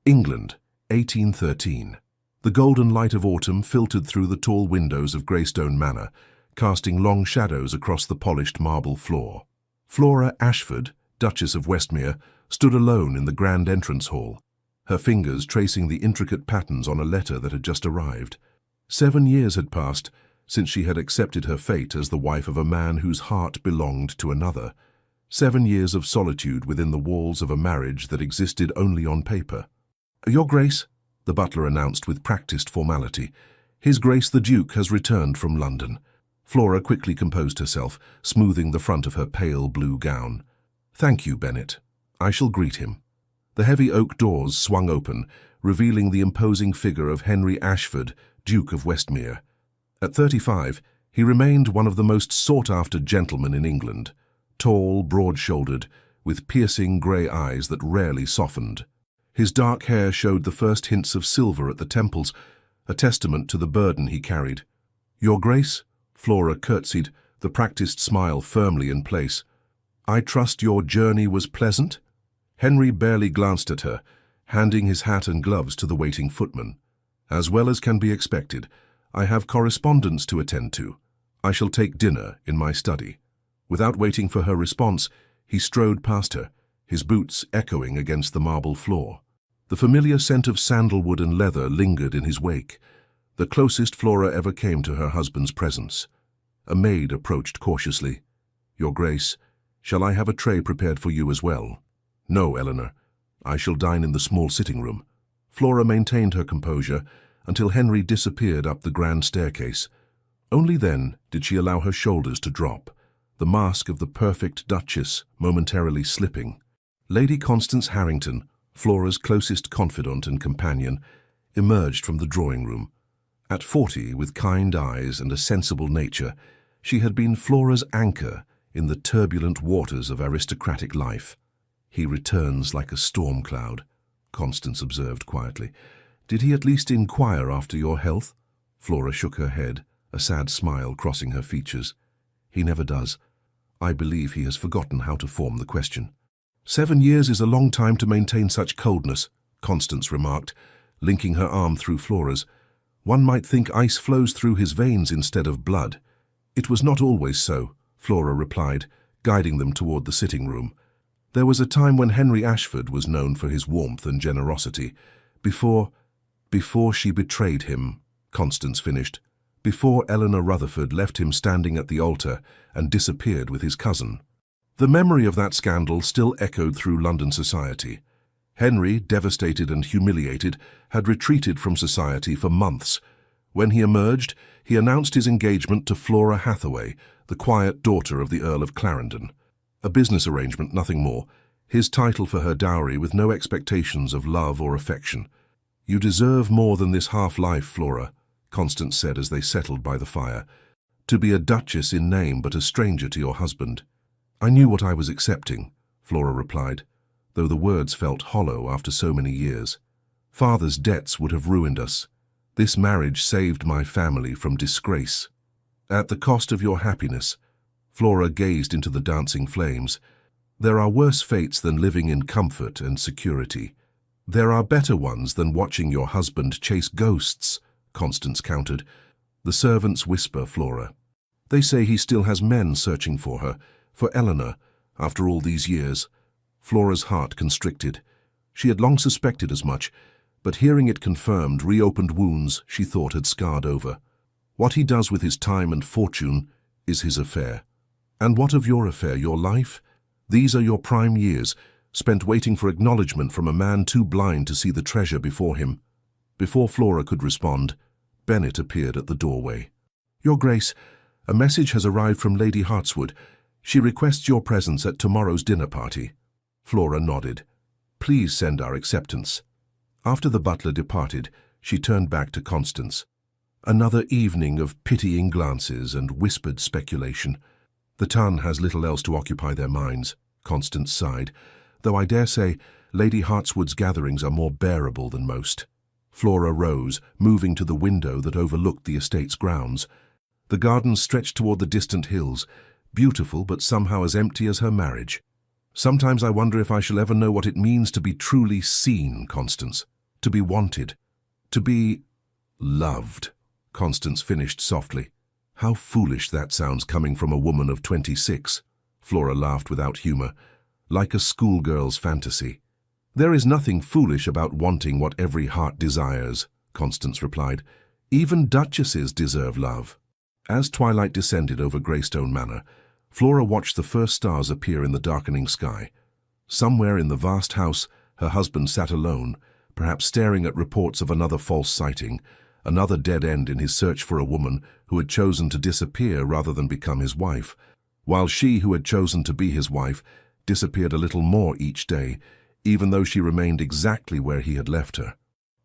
England, 1813. The golden light of autumn filtered through the tall windows of Greystone Manor, casting long shadows across the polished marble floor. Flora Ashford, Duchess of Westmere, stood alone in the grand entrance hall, her fingers tracing the intricate patterns on a letter that had just arrived. 7 years had passed since she had accepted her fate as the wife of a man whose heart belonged to another. 7 years of solitude within the walls of a marriage that existed only on paper. "Your Grace," the butler announced with practiced formality, "His Grace the Duke has returned from London." Flora quickly composed herself, smoothing the front of her pale blue gown. "Thank you, Bennet. I shall greet him." The heavy oak doors swung open, revealing the imposing figure of Henry Ashford, Duke of Westmere. At 35, he remained one of the most sought-after gentlemen in England, tall, broad-shouldered, with piercing grey eyes that rarely softened. His dark hair showed the first hints of silver at the temples, a testament to the burden he carried. "Your Grace," Flora curtsied, the practiced smile firmly in place. "I trust your journey was pleasant?" Henry barely glanced at her, handing his hat and gloves to the waiting footman. "As well as can be expected. I have correspondence to attend to. I shall take dinner in my study." Without waiting for her response, he strode past her, his boots echoing against the marble floor. The familiar scent of sandalwood and leather lingered in his wake, the closest Flora ever came to her husband's presence. A maid approached cautiously. "Your Grace, shall I have a tray prepared for you as well?" "No, Eleanor. I shall dine in the small sitting room." Flora maintained her composure until Henry disappeared up the grand staircase. Only then did she allow her shoulders to drop, the mask of the perfect Duchess momentarily slipping. Lady Constance Harrington, Flora's closest confidant and companion, emerged from the drawing-room. At 40, with kind eyes and a sensible nature, she had been Flora's anchor in the turbulent waters of aristocratic life. "He returns like a storm cloud," Constance observed quietly. "Did he at least inquire after your health?" Flora shook her head, a sad smile crossing her features. "He never does. I believe he has forgotten how to form the question." 7 years is a long time to maintain such coldness," Constance remarked, linking her arm through Flora's. "One might think ice flows through his veins instead of blood." "It was not always so," Flora replied, guiding them toward the sitting room. "There was a time when Henry Ashford was known for his warmth and generosity. Before she betrayed him," Constance finished. "Before Eleanor Rutherford left him standing at the altar and disappeared with his cousin." The memory of that scandal still echoed through London society. Henry, devastated and humiliated, had retreated from society for months. When he emerged, he announced his engagement to Flora Hathaway, the quiet daughter of the Earl of Clarendon. A business arrangement, nothing more. His title for her dowry with no expectations of love or affection. "You deserve more than this half-life, Flora," Constance said as they settled by the fire. "To be a duchess in name but a stranger to your husband." "I knew what I was accepting," Flora replied, though the words felt hollow after so many years. "Father's debts would have ruined us. This marriage saved my family from disgrace." "At the cost of your happiness," Flora gazed into the dancing flames. "There are worse fates than living in comfort and security." "There are better ones than watching your husband chase ghosts," Constance countered. "The servants whisper, Flora. They say he still has men searching for her, for Eleanor, after all these years." Flora's heart constricted. She had long suspected as much, but hearing it confirmed reopened wounds she thought had scarred over. "What he does with his time and fortune is his affair." "And what of your affair, your life? These are your prime years, spent waiting for acknowledgement from a man too blind to see the treasure before him." Before Flora could respond, Bennet appeared at the doorway. "Your Grace, a message has arrived from Lady Hartswood. She requests your presence at tomorrow's dinner party." Flora nodded. "Please send our acceptance." After the butler departed, she turned back to Constance. "Another evening of pitying glances and whispered speculation. The ton has little else to occupy their minds," Constance sighed, "though I dare say Lady Hartswood's gatherings are more bearable than most." Flora rose, moving to the window that overlooked the estate's grounds. The gardens stretched toward the distant hills, beautiful but somehow as empty as her marriage. "Sometimes I wonder if I shall ever know what it means to be truly seen, Constance." to be wanted, to be loved. Constance finished softly. How foolish that sounds coming from a woman of 26. Flora laughed without humor, like a schoolgirl's fantasy. There is nothing foolish about wanting what every heart desires, Constance replied. Even duchesses deserve love. As twilight descended over Greystone Manor, Flora watched the first stars appear in the darkening sky. Somewhere in the vast house, her husband sat alone, perhaps staring at reports of another false sighting, another dead end in his search for a woman who had chosen to disappear rather than become his wife, while she who had chosen to be his wife disappeared a little more each day, even though she remained exactly where he had left her.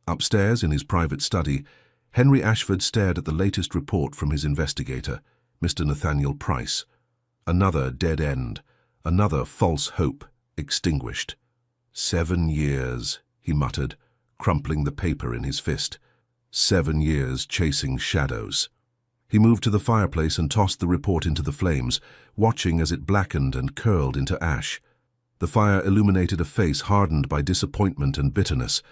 Upstairs, in his private study, Henry Ashford stared at the latest report from his investigator, Mr. Nathaniel Price. Another dead end, another false hope extinguished. 7 years, he muttered, crumpling the paper in his fist. 7 years chasing shadows. He moved to the fireplace and tossed the report into the flames, watching as it blackened and curled into ash. The fire illuminated a face hardened by disappointment and bitterness,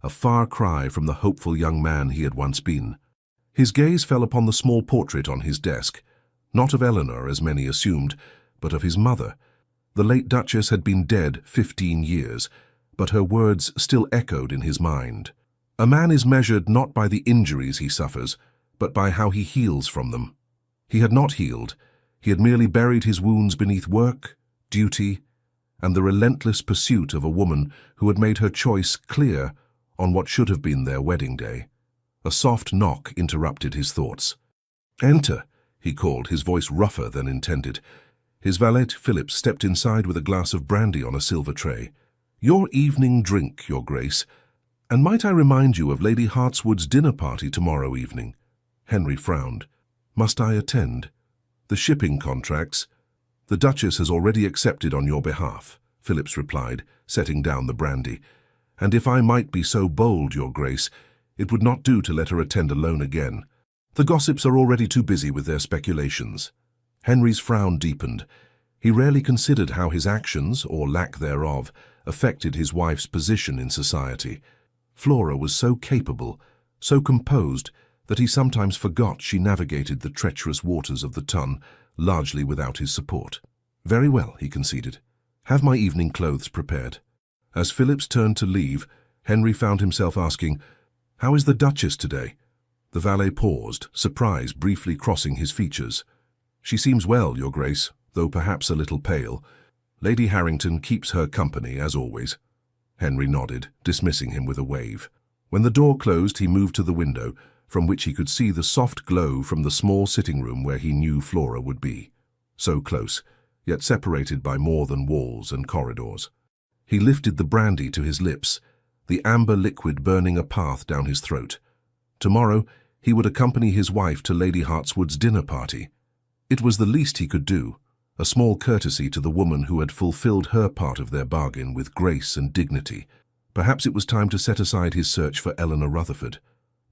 a far cry from the hopeful young man he had once been. His gaze fell upon the small portrait on his desk, not of Eleanor, as many assumed, but of his mother. The late Duchess had been dead 15 years, but her words still echoed in his mind. A man is measured not by the injuries he suffers, but by how he heals from them. He had not healed. He had merely buried his wounds beneath work, duty, and the relentless pursuit of a woman who had made her choice clear on what should have been their wedding day. A soft knock interrupted his thoughts. "Enter," he called, his voice rougher than intended. His valet, Philip, stepped inside with a glass of brandy on a silver tray. "Your evening drink, Your Grace. And might I remind you of Lady Hartswood's dinner party tomorrow evening?" Henry frowned. "Must I attend?" "The shipping contracts. The Duchess has already accepted on your behalf," Phillips replied, setting down the brandy. "And if I might be so bold, Your Grace, it would not do to let her attend alone again. The gossips are already too busy with their speculations." Henry's frown deepened. He rarely considered how his actions, or lack thereof, affected his wife's position in society. Flora was so capable, so composed, that he sometimes forgot she navigated the treacherous waters of the Tun, largely without his support. "Very well," he conceded. "Have my evening clothes prepared." As Phillips turned to leave, Henry found himself asking, "How is the Duchess today?" The valet paused, surprise briefly crossing his features. "She seems well, Your Grace, though perhaps a little pale. Lady Harrington keeps her company, as always." Henry nodded, dismissing him with a wave. When the door closed, he moved to the window, from which he could see the soft glow from the small sitting room where he knew Flora would be. So close, yet separated by more than walls and corridors. He lifted the brandy to his lips, the amber liquid burning a path down his throat. Tomorrow, he would accompany his wife to Lady Hartswood's dinner party. It was the least he could do, a small courtesy to the woman who had fulfilled her part of their bargain with grace and dignity. Perhaps it was time to set aside his search for Eleanor Rutherford.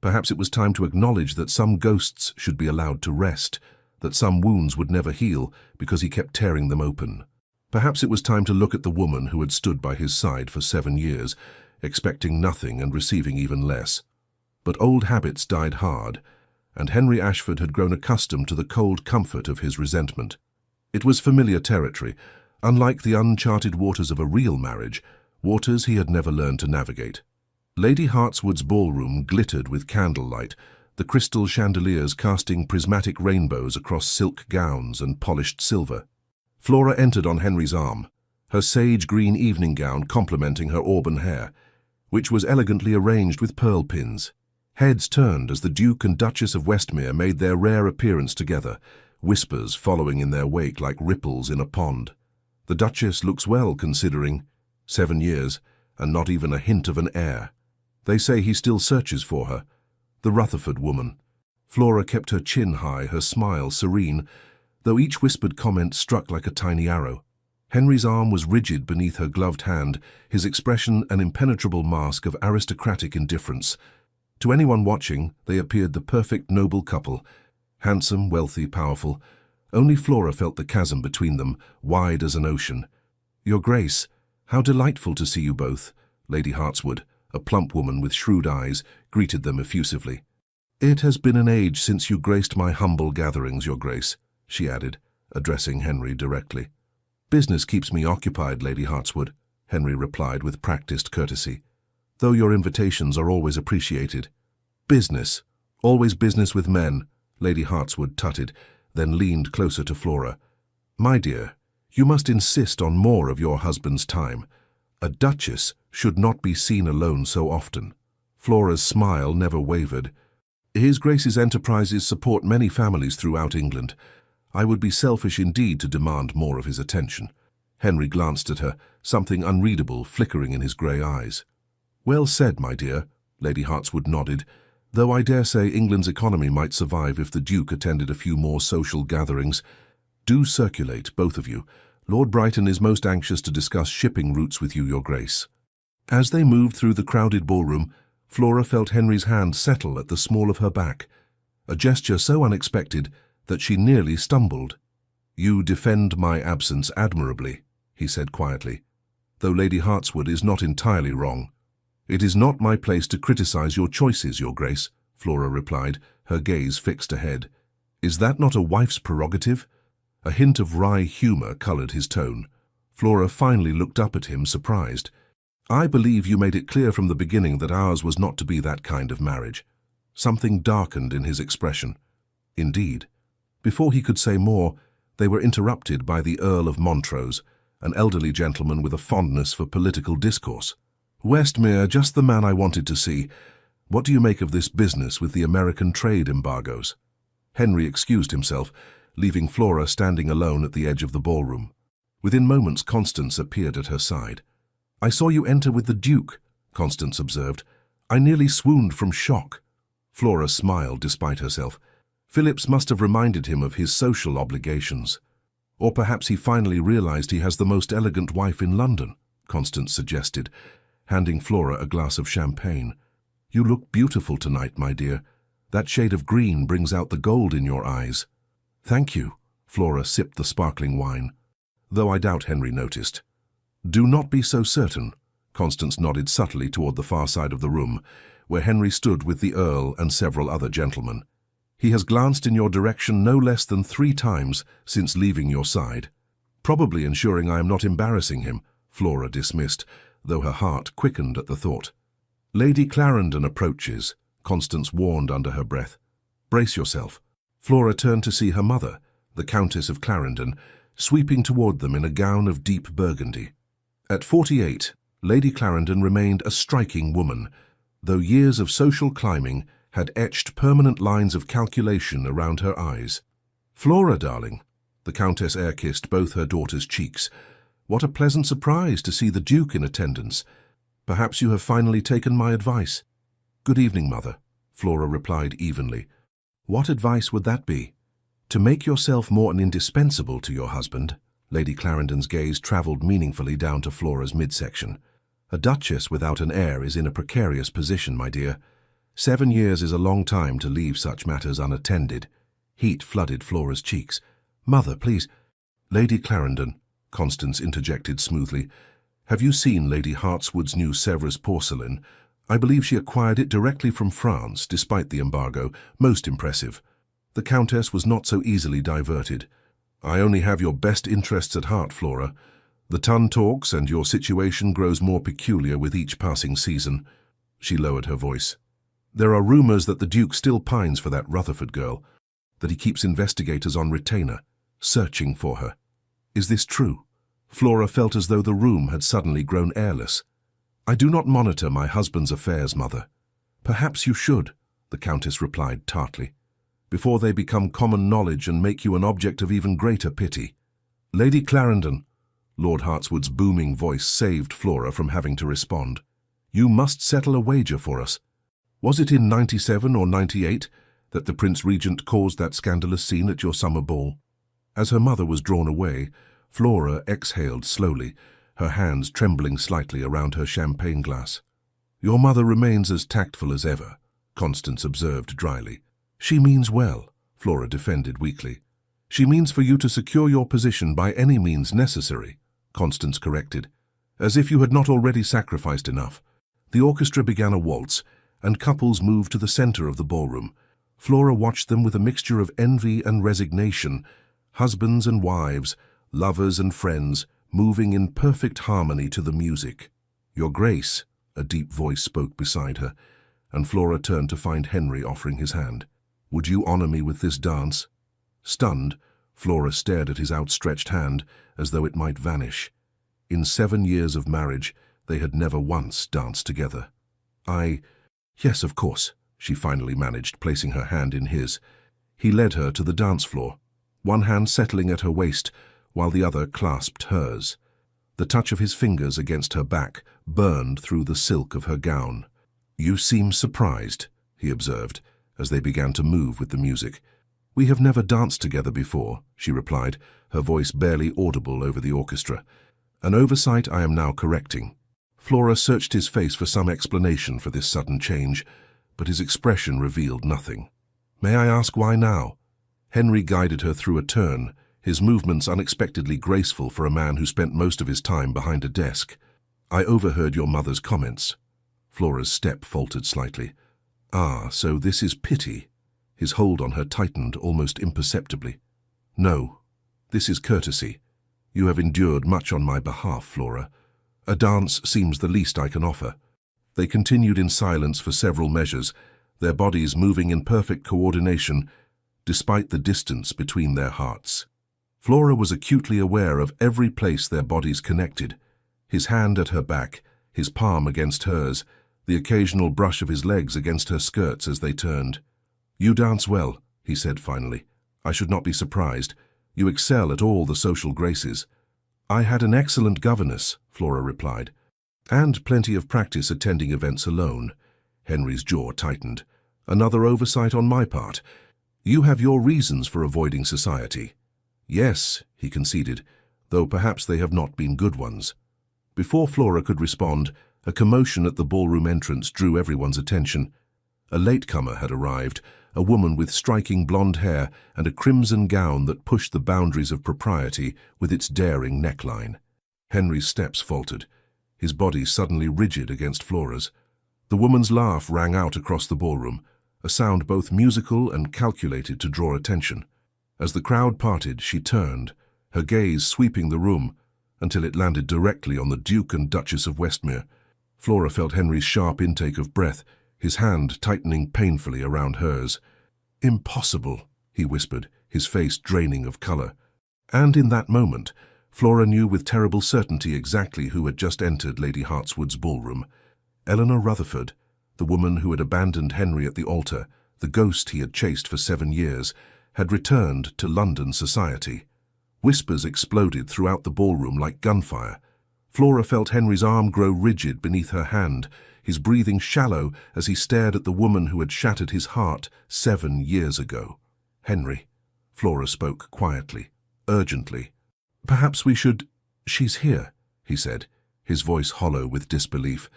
Perhaps it was time to acknowledge that some ghosts should be allowed to rest, that some wounds would never heal because he kept tearing them open. Perhaps it was time to look at the woman who had stood by his side for 7 years, expecting nothing and receiving even less. But old habits died hard, and Henry Ashford had grown accustomed to the cold comfort of his resentment. It was familiar territory, unlike the uncharted waters of a real marriage, waters he had never learned to navigate. Lady Hartswood's ballroom glittered with candlelight, the crystal chandeliers casting prismatic rainbows across silk gowns and polished silver. Flora entered on Henry's arm, her sage green evening gown complementing her auburn hair, which was elegantly arranged with pearl pins. Heads turned as the Duke and Duchess of Westmere made their rare appearance together, whispers following in their wake like ripples in a pond. The Duchess looks well considering 7 years, and not even a hint of an heir. They say he still searches for her. The Rutherford woman. Flora kept her chin high, her smile serene, though each whispered comment struck like a tiny arrow. Henry's arm was rigid beneath her gloved hand, his expression an impenetrable mask of aristocratic indifference. To anyone watching, they appeared the perfect noble couple, handsome, wealthy, powerful. Only Flora felt the chasm between them, wide as an ocean. "Your Grace, how delightful to see you both," Lady Hartswood, a plump woman with shrewd eyes, greeted them effusively. "It has been an age since you graced my humble gatherings, Your Grace," she added, addressing Henry directly. "Business keeps me occupied, Lady Hartswood," Henry replied with practiced courtesy, "though your invitations are always appreciated." "Business. Always business with men," Lady Hartswood tutted, then leaned closer to Flora. "My dear, you must insist on more of your husband's time. A duchess should not be seen alone so often." Flora's smile never wavered. "His Grace's enterprises support many families throughout England. I would be selfish indeed to demand more of his attention." Henry glanced at her, something unreadable flickering in his grey eyes. "Well said, my dear," Lady Hartswood nodded, "though I dare say England's economy might survive if the Duke attended a few more social gatherings. Do circulate, both of you. Lord Brighton is most anxious to discuss shipping routes with you, Your Grace." As they moved through the crowded ballroom, Flora felt Henry's hand settle at the small of her back, a gesture so unexpected that she nearly stumbled. "You defend my absence admirably," he said quietly, "though Lady Hartswood is not entirely wrong." "It is not my place to criticize your choices, Your Grace," Flora replied, her gaze fixed ahead. "Is that not a wife's prerogative?" A hint of wry humor colored his tone. Flora finally looked up at him, surprised. "I believe you made it clear from the beginning that ours was not to be that kind of marriage." Something darkened in his expression. "Indeed." Before he could say more, they were interrupted by the Earl of Montrose, an elderly gentleman with a fondness for political discourse. "Westmere, just the man I wanted to see. What do you make of this business with the American trade embargoes?" Henry excused himself, leaving Flora standing alone at the edge of the ballroom. Within moments, Constance appeared at her side. "I saw you enter with the Duke," Constance observed. "I nearly swooned from shock." Flora smiled despite herself. Phillips must have reminded him of his social obligations. "Or perhaps he finally realized he has the most elegant wife in London," Constance suggested, handing Flora a glass of champagne. "You look beautiful tonight, my dear. That shade of green brings out the gold in your eyes." "Thank you." Flora sipped the sparkling wine, though I doubt Henry noticed. "Do not be so certain." Constance nodded subtly toward the far side of the room, where Henry stood with the Earl and several other gentlemen. "He has glanced in your direction no less than 3 times since leaving your side. Probably ensuring I am not embarrassing him," Flora dismissed, though her heart quickened at the thought. "Lady Clarendon approaches," Constance warned under her breath. "Brace yourself." Flora turned to see her mother, the Countess of Clarendon, sweeping toward them in a gown of deep burgundy. At 48, Lady Clarendon remained a striking woman, though years of social climbing had etched permanent lines of calculation around her eyes. "Flora, darling," the Countess air-kissed both her daughter's cheeks. "What a pleasant surprise to see the Duke in attendance. Perhaps you have finally taken my advice." "Good evening, Mother," Flora replied evenly. "What advice would that be?" "To make yourself more indispensable to your husband." Lady Clarendon's gaze travelled meaningfully down to Flora's midsection. "A duchess without an heir is in a precarious position, my dear. 7 years is a long time to leave such matters unattended." Heat flooded Flora's cheeks. "Mother, please." "Lady Clarendon," Constance interjected smoothly, "have you seen Lady Hartswood's new Sèvres porcelain? I believe she acquired it directly from France, despite the embargo. Most impressive." The Countess was not so easily diverted. "I only have your best interests at heart, Flora. The ton talks, and your situation grows more peculiar with each passing season." She lowered her voice. "There are rumors that the Duke still pines for that Rutherford girl, that he keeps investigators on retainer, searching for her. Is this true?" Flora felt as though the room had suddenly grown airless. "I do not monitor my husband's affairs, Mother." "Perhaps you should," the Countess replied tartly, "before they become common knowledge and make you an object of even greater pity." "Lady Clarendon," Lord Hartswood's booming voice saved Flora from having to respond. "You must settle a wager for us. Was it in 97 or 98 that the Prince Regent caused that scandalous scene at your summer ball?" As her mother was drawn away, Flora exhaled slowly, her hands trembling slightly around her champagne glass. "Your mother remains as tactful as ever," Constance observed dryly. "She means well," Flora defended weakly. "She means for you to secure your position by any means necessary," Constance corrected. "As if you had not already sacrificed enough. The orchestra began a waltz, and couples moved to the center of the ballroom. Flora watched them with a mixture of envy and resignation, husbands and wives, lovers and friends, moving in perfect harmony to the music. "Your Grace," a deep voice spoke beside her, and Flora turned to find Henry offering his hand. "Would you honor me with this dance?" Stunned, Flora stared at his outstretched hand as though it might vanish. In 7 years of marriage, they had never once danced together. Yes, of course," she finally managed, placing her hand in his. He led her to the dance floor, one hand settling at her waist while the other clasped hers. The touch of his fingers against her back burned through the silk of her gown. "You seem surprised," he observed, as they began to move with the music. "We have never danced together before," she replied, her voice barely audible over the orchestra. "An oversight I am now correcting." Flora searched his face for some explanation for this sudden change, but his expression revealed nothing. "May I ask why now?" Henry guided her through a turn, his movements unexpectedly graceful for a man who spent most of his time behind a desk. "I overheard your mother's comments." Flora's step faltered slightly. "Ah, so this is pity." His hold on her tightened almost imperceptibly. "No, this is courtesy. You have endured much on my behalf, Flora. A dance seems the least I can offer." They continued in silence for several measures, their bodies moving in perfect coordination, despite the distance between their hearts. Flora was acutely aware of every place their bodies connected, his hand at her back, his palm against hers, the occasional brush of his legs against her skirts as they turned. "You dance well," he said finally. "I should not be surprised. You excel at all the social graces." "I had an excellent governess," Flora replied, "and plenty of practice attending events alone." Henry's jaw tightened. "Another oversight on my part. You have your reasons for avoiding society." "Yes," he conceded, "though perhaps they have not been good ones." Before Flora could respond, a commotion at the ballroom entrance drew everyone's attention. A latecomer had arrived, a woman with striking blonde hair and a crimson gown that pushed the boundaries of propriety with its daring neckline. Henry's steps faltered, his body suddenly rigid against Flora's. The woman's laugh rang out across the ballroom, a sound both musical and calculated to draw attention. As the crowd parted, she turned, her gaze sweeping the room, until it landed directly on the Duke and Duchess of Westmere. Flora felt Henry's sharp intake of breath, his hand tightening painfully around hers. "Impossible," he whispered, his face draining of color. And in that moment, Flora knew with terrible certainty exactly who had just entered Lady Hartswood's ballroom. Eleanor Rutherford, the woman who had abandoned Henry at the altar, the ghost he had chased for 7 years, had returned to London society. Whispers exploded throughout the ballroom like gunfire. Flora felt Henry's arm grow rigid beneath her hand, his breathing shallow as he stared at the woman who had shattered his heart 7 years ago. "Henry," Flora spoke quietly, urgently. "Perhaps we should—" "She's here," he said, his voice hollow with disbelief.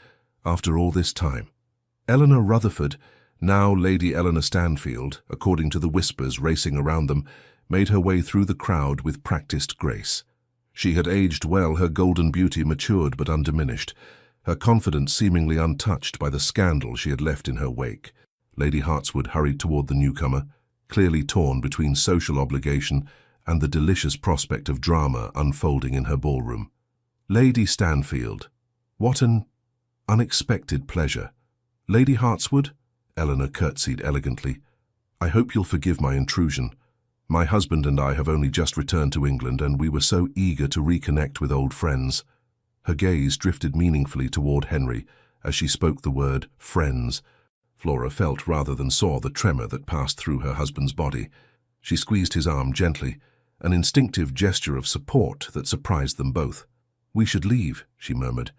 "After all this time." Eleanor Rutherford, now Lady Eleanor Stanfield, according to the whispers racing around them, made her way through the crowd with practiced grace. She had aged well, her golden beauty matured but undiminished, her confidence seemingly untouched by the scandal she had left in her wake. Lady Hartswood hurried toward the newcomer, clearly torn between social obligation and the delicious prospect of drama unfolding in her ballroom. "Lady Stanfield, what an unexpected pleasure." "Lady Hartswood," Eleanor curtsied elegantly, "I hope you'll forgive my intrusion. My husband and I have only just returned to England, and we were so eager to reconnect with old friends." Her gaze drifted meaningfully toward Henry as she spoke the word friends. Flora felt rather than saw the tremor that passed through her husband's body. She squeezed his arm gently, an instinctive gesture of support that surprised them both. "We should leave," she murmured.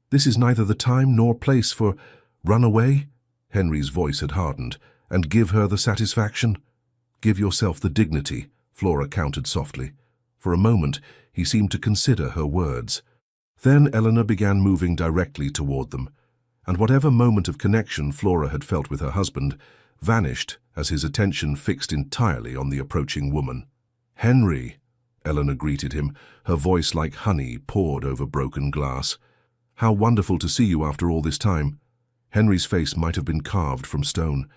"This is neither the time nor place for—" "Run away?" Henry's voice had hardened. "And give her the satisfaction?" "Give yourself the dignity," Flora countered softly. For a moment, he seemed to consider her words. Then Eleanor began moving directly toward them, and whatever moment of connection Flora had felt with her husband vanished as his attention fixed entirely on the approaching woman. "Henry," Eleanor greeted him, her voice like honey poured over broken glass. "How wonderful to see you after all this time." Henry's face might have been carved from stone.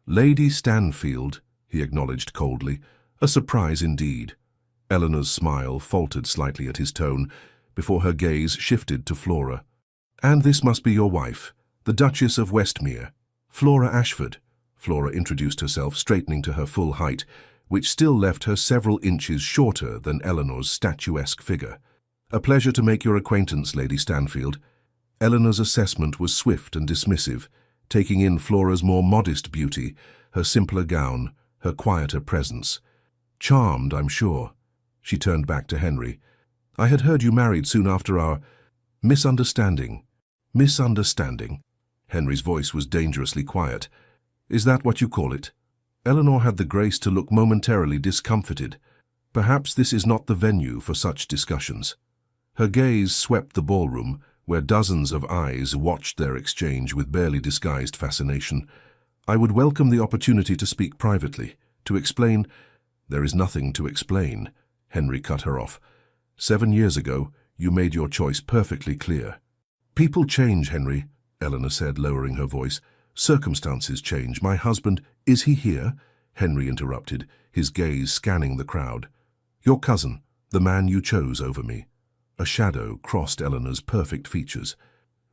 "Lady Stanfield," he acknowledged coldly. "A surprise indeed." Eleanor's smile faltered slightly at his tone, before her gaze shifted to Flora. "And this must be your wife, the Duchess of Westmere, Flora Ashford." Flora introduced herself, straightening to her full height, which still left her several inches shorter than Eleanor's statuesque figure. "A pleasure to make your acquaintance, Lady Stanfield." Eleanor's assessment was swift and dismissive, taking in Flora's more modest beauty, her simpler gown, her quieter presence. "Charmed, I'm sure." She turned back to Henry. "I had heard you married soon after our misunderstanding." "Misunderstanding?" Henry's voice was dangerously quiet. "Is that what you call it?" Eleanor had the grace to look momentarily discomfited. Perhaps this is not the venue for such discussions. Her gaze swept the ballroom, where dozens of eyes watched their exchange with barely disguised fascination. "I would welcome the opportunity to speak privately, to explain—" "There is nothing to explain," Henry cut her off. "7 years ago, you made your choice perfectly clear." "People change, Henry," Eleanor said, lowering her voice. "Circumstances change. My husband—" "Is he here?" Henry interrupted, his gaze scanning the crowd. "Your cousin, the man you chose over me." A shadow crossed Eleanor's perfect features.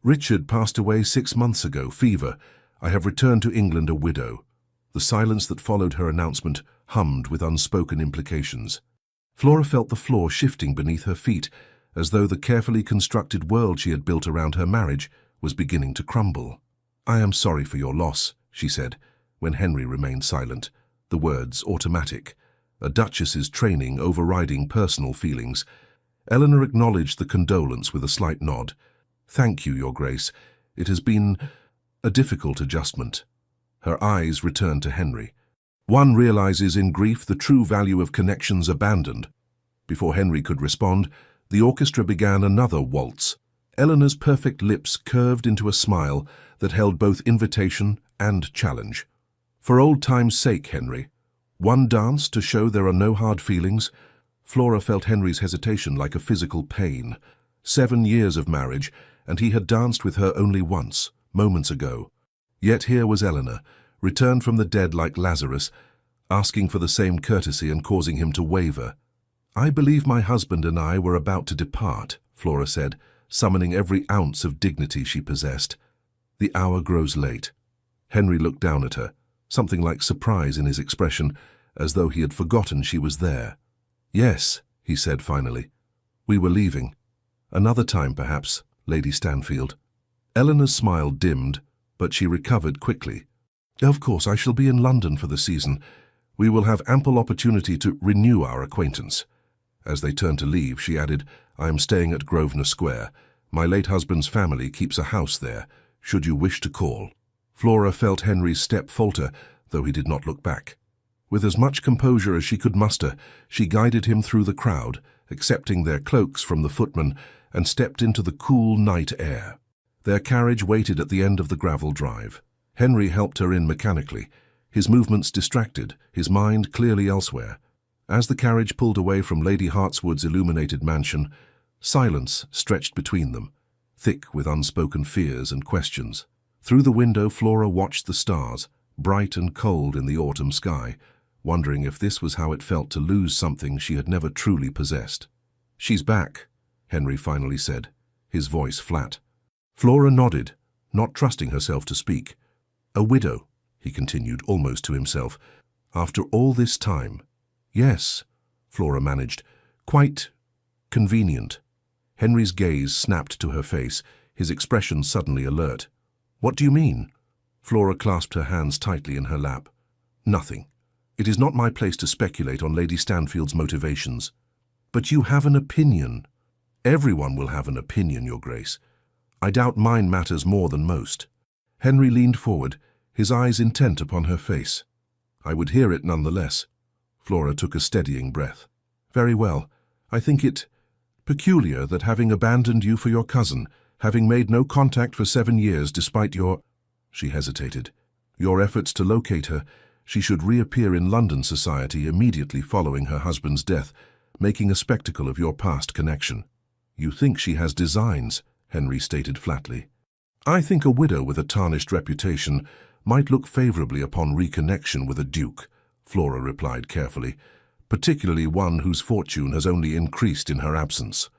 "Richard passed away 6 months ago, fever. I have returned to England a widow." The silence that followed her announcement hummed with unspoken implications. Flora felt the floor shifting beneath her feet, as though the carefully constructed world she had built around her marriage was beginning to crumble. "I am sorry for your loss," she said, when Henry remained silent, the words automatic, a duchess's training overriding personal feelings. Eleanor acknowledged the condolence with a slight nod. "Thank you, Your Grace. It has been a difficult adjustment." Her eyes returned to Henry. "One realizes in grief the true value of connections abandoned." Before Henry could respond, the orchestra began another waltz. Eleanor's perfect lips curved into a smile that held both invitation and challenge. "For old time's sake, Henry. One dance to show there are no hard feelings." Flora felt Henry's hesitation like a physical pain. 7 years of marriage, and he had danced with her only once, moments ago. Yet here was Eleanor, returned from the dead like Lazarus, asking for the same courtesy and causing him to waver. "I believe my husband and I were about to depart," Flora said, summoning every ounce of dignity she possessed. "The hour grows late." Henry looked down at her, something like surprise in his expression, as though he had forgotten she was there. "Yes," he said finally. "We were leaving. Another time, perhaps, Lady Stanfield." Eleanor's smile dimmed, but she recovered quickly. "Of course, I shall be in London for the season. We will have ample opportunity to renew our acquaintance." As they turned to leave, she added, "I am staying at Grosvenor Square. My late husband's family keeps a house there, should you wish to call." Flora felt Henry's step falter, though he did not look back. With as much composure as she could muster, she guided him through the crowd, accepting their cloaks from the footman, and stepped into the cool night air. Their carriage waited at the end of the gravel drive. Henry helped her in mechanically, his movements distracted, his mind clearly elsewhere. As the carriage pulled away from Lady Hartswood's illuminated mansion, silence stretched between them, thick with unspoken fears and questions. Through the window, Flora watched the stars, bright and cold in the autumn sky, wondering if this was how it felt to lose something she had never truly possessed. "She's back," Henry finally said, his voice flat. Flora nodded, not trusting herself to speak. "A widow," he continued, almost to himself. "After all this time." "Yes," Flora managed. "Quite convenient." Henry's gaze snapped to her face, his expression suddenly alert. "What do you mean?" Flora clasped her hands tightly in her lap. "Nothing. It is not my place to speculate on Lady Stanfield's motivations." "But you have an opinion." "Everyone will have an opinion, Your Grace. I doubt mine matters more than most." Henry leaned forward, his eyes intent upon her face. "I would hear it nonetheless." Flora took a steadying breath. "Very well. I think it peculiar that having abandoned you for your cousin, having made no contact for 7 years despite your—" She hesitated. "Your efforts to locate her, she should reappear in London society immediately following her husband's death, making a spectacle of your past connection." "You think she has designs," Henry stated flatly. I think a widow with a tarnished reputation might look favorably upon reconnection with a duke, Flora replied carefully, particularly one whose fortune has only increased in her absence.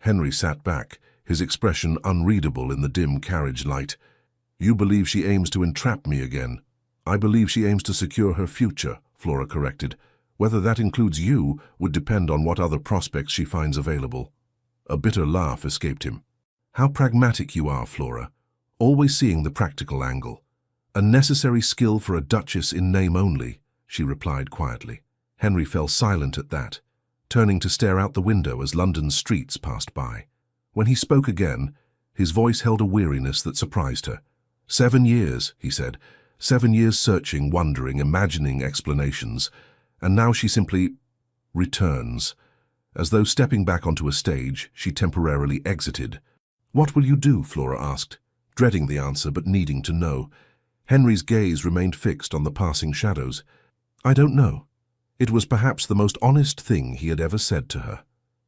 Henry sat back, his expression unreadable in the dim carriage light. You believe she aims to entrap me again. I believe she aims to secure her future, Flora corrected. Whether that includes you would depend on what other prospects she finds available. A bitter laugh escaped him. How pragmatic you are, Flora, always seeing the practical angle. A necessary skill for a duchess in name only, she replied quietly. Henry fell silent at that, turning to stare out the window as London's streets passed by. When he spoke again, his voice held a weariness that surprised her. 7 years, he said, 7 years searching, wondering, imagining explanations, and now she simply returns. As though stepping back onto a stage, she temporarily exited. What will you do? Flora asked, dreading the answer but needing to know. Henry's gaze remained fixed on the passing shadows. I don't know. It was perhaps the most honest thing he had ever said to her.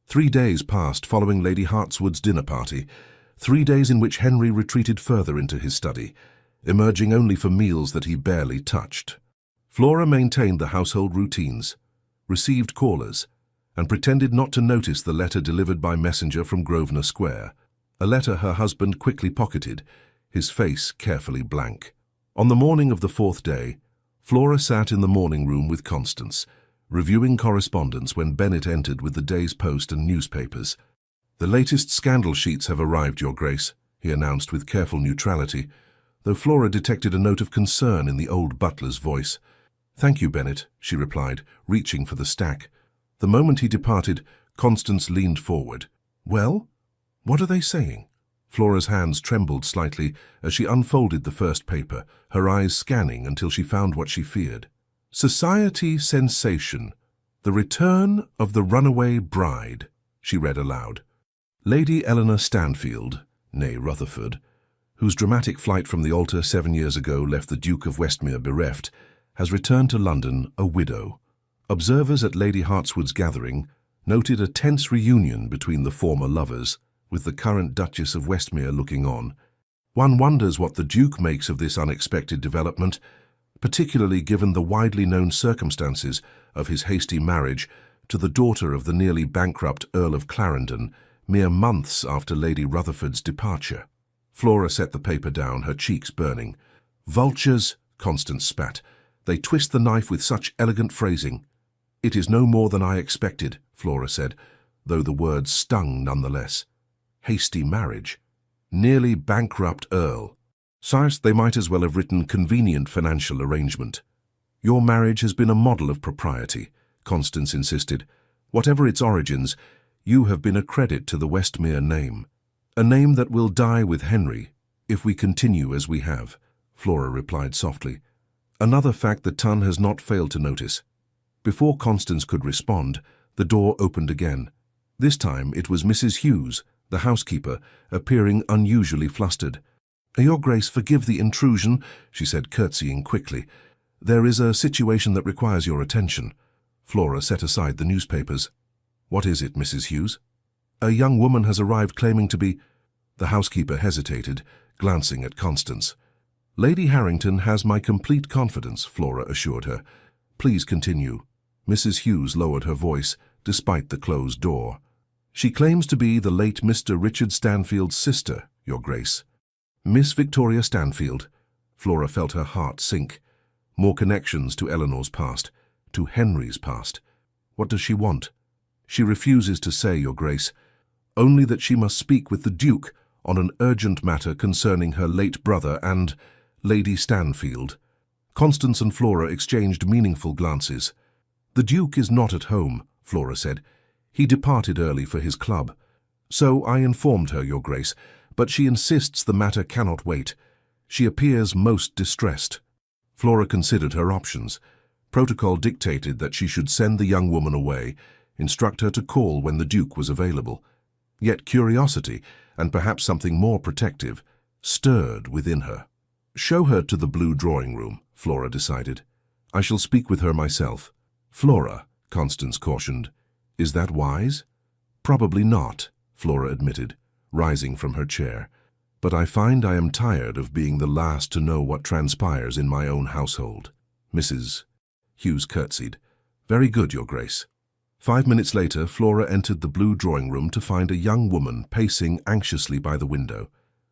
3 days passed following Lady Hartswood's dinner party, 3 days in which Henry retreated further into his study, emerging only for meals that he barely touched. Flora maintained the household routines, received callers, and pretended not to notice the letter delivered by messenger from Grosvenor Square, a letter her husband quickly pocketed, his face carefully blank. On the morning of the 4th day, Flora sat in the morning room with Constance, reviewing correspondence when Bennet entered with the day's post and newspapers. The latest scandal sheets have arrived, Your Grace, he announced with careful neutrality, though Flora detected a note of concern in the old butler's voice. Thank you, Bennet, she replied, reaching for the stack. The moment he departed, Constance leaned forward. Well? What are they saying? Flora's hands trembled slightly as she unfolded the first paper, her eyes scanning until she found what she feared. Society sensation. The return of the runaway bride, she read aloud. Lady Eleanor Stanfield, née Rutherford, whose dramatic flight from the altar 7 years ago left the Duke of Westmere bereft, has returned to London a widow. Observers at Lady Hartswood's gathering noted a tense reunion between the former lovers, with the current Duchess of Westmere looking on. One wonders what the Duke makes of this unexpected development, particularly given the widely known circumstances of his hasty marriage to the daughter of the nearly bankrupt Earl of Clarendon, mere months after Lady Rutherford's departure. Flora set the paper down, her cheeks burning. Vultures, Constance spat. They twist the knife with such elegant phrasing. It is no more than I expected, Flora said, though the words stung nonetheless. Hasty marriage. Nearly bankrupt Earl. Sires, they might as well have written convenient financial arrangement. Your marriage has been a model of propriety, Constance insisted. Whatever its origins, you have been a credit to the Westmere name. A name that will die with Henry, if we continue as we have, Flora replied softly. Another fact that Tunn has not failed to notice. Before Constance could respond, the door opened again. This time it was Mrs. Hughes, the housekeeper, appearing unusually flustered. Your Grace, forgive the intrusion, she said, curtsying quickly. There is a situation that requires your attention. Flora set aside the newspapers. What is it, Mrs. Hughes? A young woman has arrived claiming to be... The housekeeper hesitated, glancing at Constance. Lady Harrington has my complete confidence, Flora assured her. Please continue. Mrs. Hughes lowered her voice, despite the closed door. She claims to be the late Mr. Richard Stanfield's sister, Your Grace. Miss Victoria Stanfield. Flora felt her heart sink. More connections to Eleanor's past, to Henry's past. What does she want? She refuses to say, Your Grace. Only that she must speak with the Duke on an urgent matter concerning her late brother and Lady Stanfield. Constance and Flora exchanged meaningful glances. The Duke is not at home, Flora said. He departed early for his club. So I informed her, Your Grace, but she insists the matter cannot wait. She appears most distressed. Flora considered her options. Protocol dictated that she should send the young woman away, instruct her to call when the Duke was available. Yet curiosity, and perhaps something more protective, stirred within her. Show her to the blue drawing room, Flora decided. I shall speak with her myself. Flora, Constance cautioned. Is that wise? Probably not, Flora admitted, rising from her chair. But I find I am tired of being the last to know what transpires in my own household. Mrs. Hughes curtsied. Very good, Your Grace. 5 minutes later, Flora entered the blue drawing room to find a young woman pacing anxiously by the window.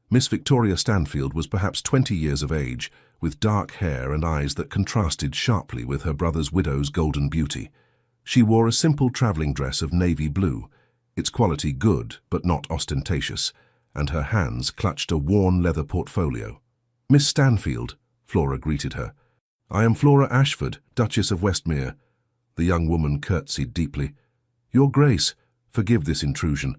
Miss Victoria Stanfield was perhaps 20 years of age, with dark hair and eyes that contrasted sharply with her brother's widow's golden beauty. She wore a simple travelling dress of navy blue, its quality good but not ostentatious, and her hands clutched a worn leather portfolio. Miss Stanfield, Flora greeted her. I am Flora Ashford, Duchess of Westmere. The young woman curtsied deeply. Your Grace, forgive this intrusion.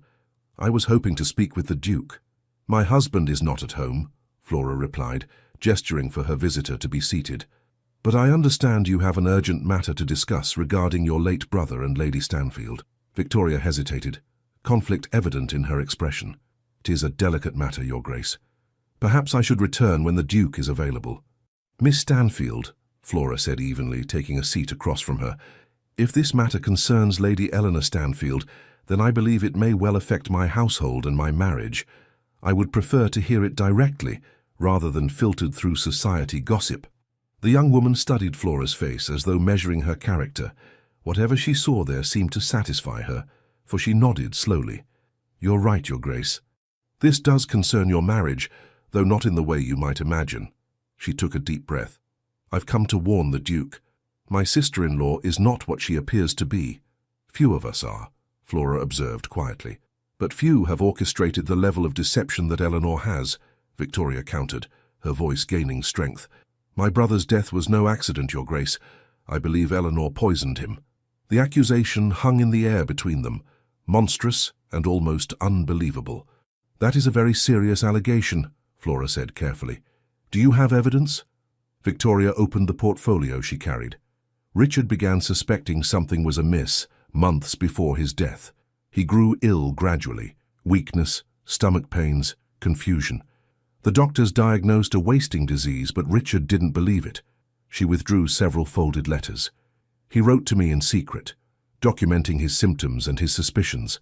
I was hoping to speak with the Duke. My husband is not at home, Flora replied, gesturing for her visitor to be seated. But I understand you have an urgent matter to discuss regarding your late brother and Lady Stanfield. Victoria hesitated, conflict evident in her expression. It is a delicate matter, Your Grace. Perhaps I should return when the Duke is available. Miss Stanfield, Flora said evenly, taking a seat across from her, if this matter concerns Lady Eleanor Stanfield, then I believe it may well affect my household and my marriage. I would prefer to hear it directly, rather than filtered through society gossip. The young woman studied Flora's face as though measuring her character. Whatever she saw there seemed to satisfy her, for she nodded slowly. You're right, Your Grace. This does concern your marriage, though not in the way you might imagine. She took a deep breath. I've come to warn the Duke. My sister-in-law is not what she appears to be. Few of us are, Flora observed quietly. But few have orchestrated the level of deception that Eleanor has, Victoria countered, her voice gaining strength. My brother's death was no accident, Your Grace. I believe Eleanor poisoned him. The accusation hung in the air between them, monstrous and almost unbelievable. That is a very serious allegation, Flora said carefully. Do you have evidence? Victoria opened the portfolio she carried. Richard began suspecting something was amiss months before his death. He grew ill gradually, weakness, stomach pains, confusion. The doctors diagnosed a wasting disease, but Richard didn't believe it. She withdrew several folded letters. He wrote to me in secret, documenting his symptoms and his suspicions.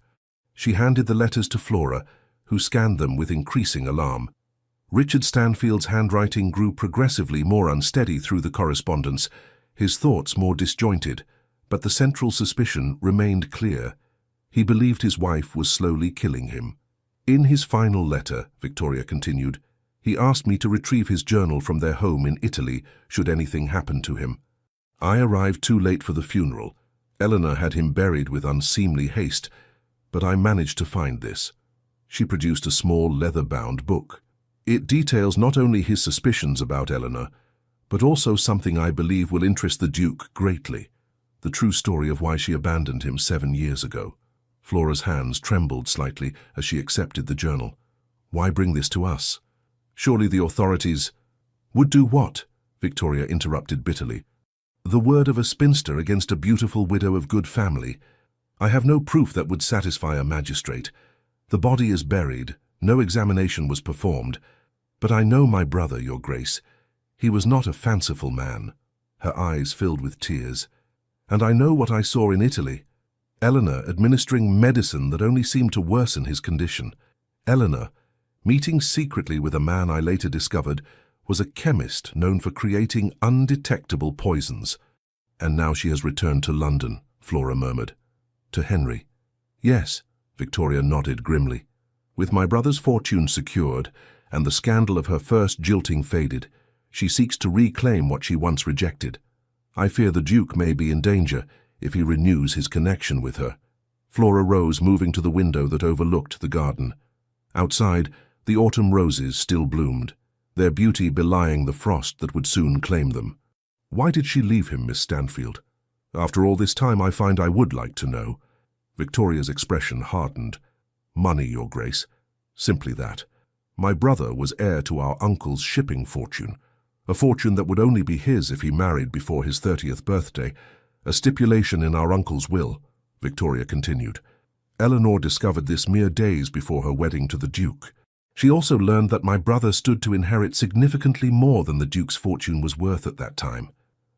She handed the letters to Flora, who scanned them with increasing alarm. Richard Stanfield's handwriting grew progressively more unsteady through the correspondence, his thoughts more disjointed, but the central suspicion remained clear. He believed his wife was slowly killing him. In his final letter, Victoria continued, he asked me to retrieve his journal from their home in Italy should anything happen to him. I arrived too late for the funeral. Eleanor had him buried with unseemly haste, but I managed to find this. She produced a small leather-bound book. It details not only his suspicions about Eleanor, but also something I believe will interest the Duke greatly, the true story of why she abandoned him 7 years ago. Flora's hands trembled slightly as she accepted the journal. Why bring this to us? Surely the authorities would do what? Victoria interrupted bitterly. The word of a spinster against a beautiful widow of good family. I have no proof that would satisfy a magistrate. The body is buried, no examination was performed, but I know my brother, Your Grace. He was not a fanciful man. Her eyes filled with tears. And I know what I saw in Italy. Eleanor administering medicine that only seemed to worsen his condition. Eleanor, meeting secretly with a man I later discovered, was a chemist known for creating undetectable poisons. And now she has returned to London, Flora murmured. To Henry. Yes, Victoria nodded grimly. With my brother's fortune secured, and the scandal of her first jilting faded, she seeks to reclaim what she once rejected. I fear the Duke may be in danger if he renews his connection with her. Flora rose, moving to the window that overlooked the garden. Outside, the autumn roses still bloomed, their beauty belying the frost that would soon claim them. Why did she leave him, Miss Stanfield? After all this time, I find I would like to know. Victoria's expression hardened. Money, Your Grace. Simply that. My brother was heir to our uncle's shipping fortune, a fortune that would only be his if he married before his 30th birthday, a stipulation in our uncle's will, Victoria continued. Eleanor discovered this mere days before her wedding to the Duke. She also learned that my brother stood to inherit significantly more than the Duke's fortune was worth at that time.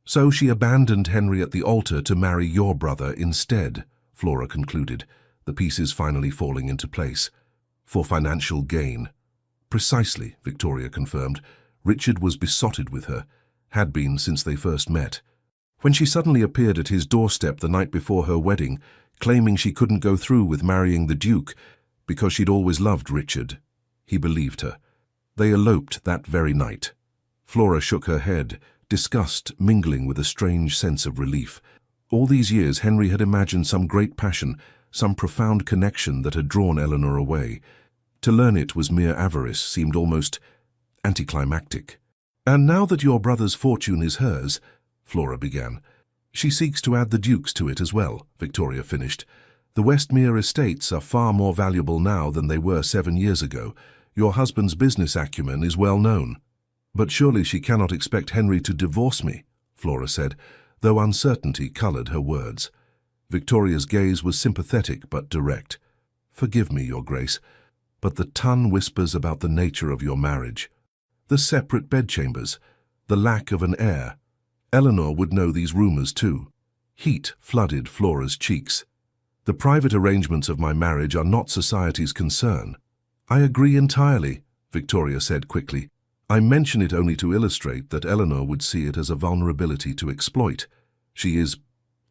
So she abandoned Henry at the altar to marry your brother instead, Flora concluded, the pieces finally falling into place. For financial gain. Precisely, Victoria confirmed. Richard was besotted with her, had been since they first met. When she suddenly appeared at his doorstep the night before her wedding, claiming she couldn't go through with marrying the Duke because she'd always loved Richard, he believed her. They eloped that very night. Flora shook her head, disgust mingling with a strange sense of relief. All these years Henry had imagined some great passion, some profound connection that had drawn Eleanor away. To learn it was mere avarice seemed almost anticlimactic. "And now that your brother's fortune is hers," Flora began. "She seeks to add the Duke's to it as well," Victoria finished. "The Westmere estates are far more valuable now than they were 7 years ago. Your husband's business acumen is well known." "But surely she cannot expect Henry to divorce me," Flora said, though uncertainty coloured her words. Victoria's gaze was sympathetic but direct. "Forgive me, Your Grace, but the ton whispers about the nature of your marriage. The separate bedchambers, the lack of an heir. Eleanor would know these rumours too." Heat flooded Flora's cheeks. "The private arrangements of my marriage are not society's concern." "I agree entirely," Victoria said quickly. "I mention it only to illustrate that Eleanor would see it as a vulnerability to exploit. She is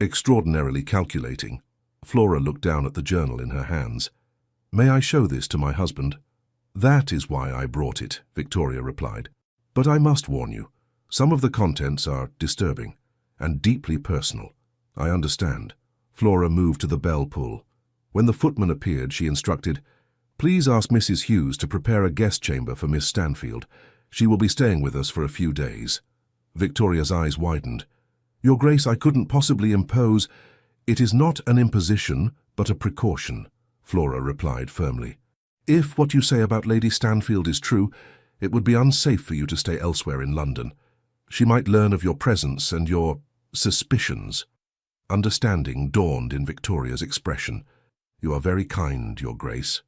extraordinarily calculating." Flora looked down at the journal in her hands. "May I show this to my husband?" "That is why I brought it," Victoria replied. "But I must warn you, some of the contents are disturbing and deeply personal." "I understand." Flora moved to the bell pull. When the footman appeared, she instructed, "Please ask Mrs. Hughes to prepare a guest chamber for Miss Stanfield. She will be staying with us for a few days." Victoria's eyes widened. "Your Grace, I couldn't possibly impose—" "It is not an imposition, but a precaution," Flora replied firmly. "If what you say about Lady Stanfield is true, it would be unsafe for you to stay elsewhere in London. She might learn of your presence and your suspicions." Understanding dawned in Victoria's expression. "You are very kind, Your Grace."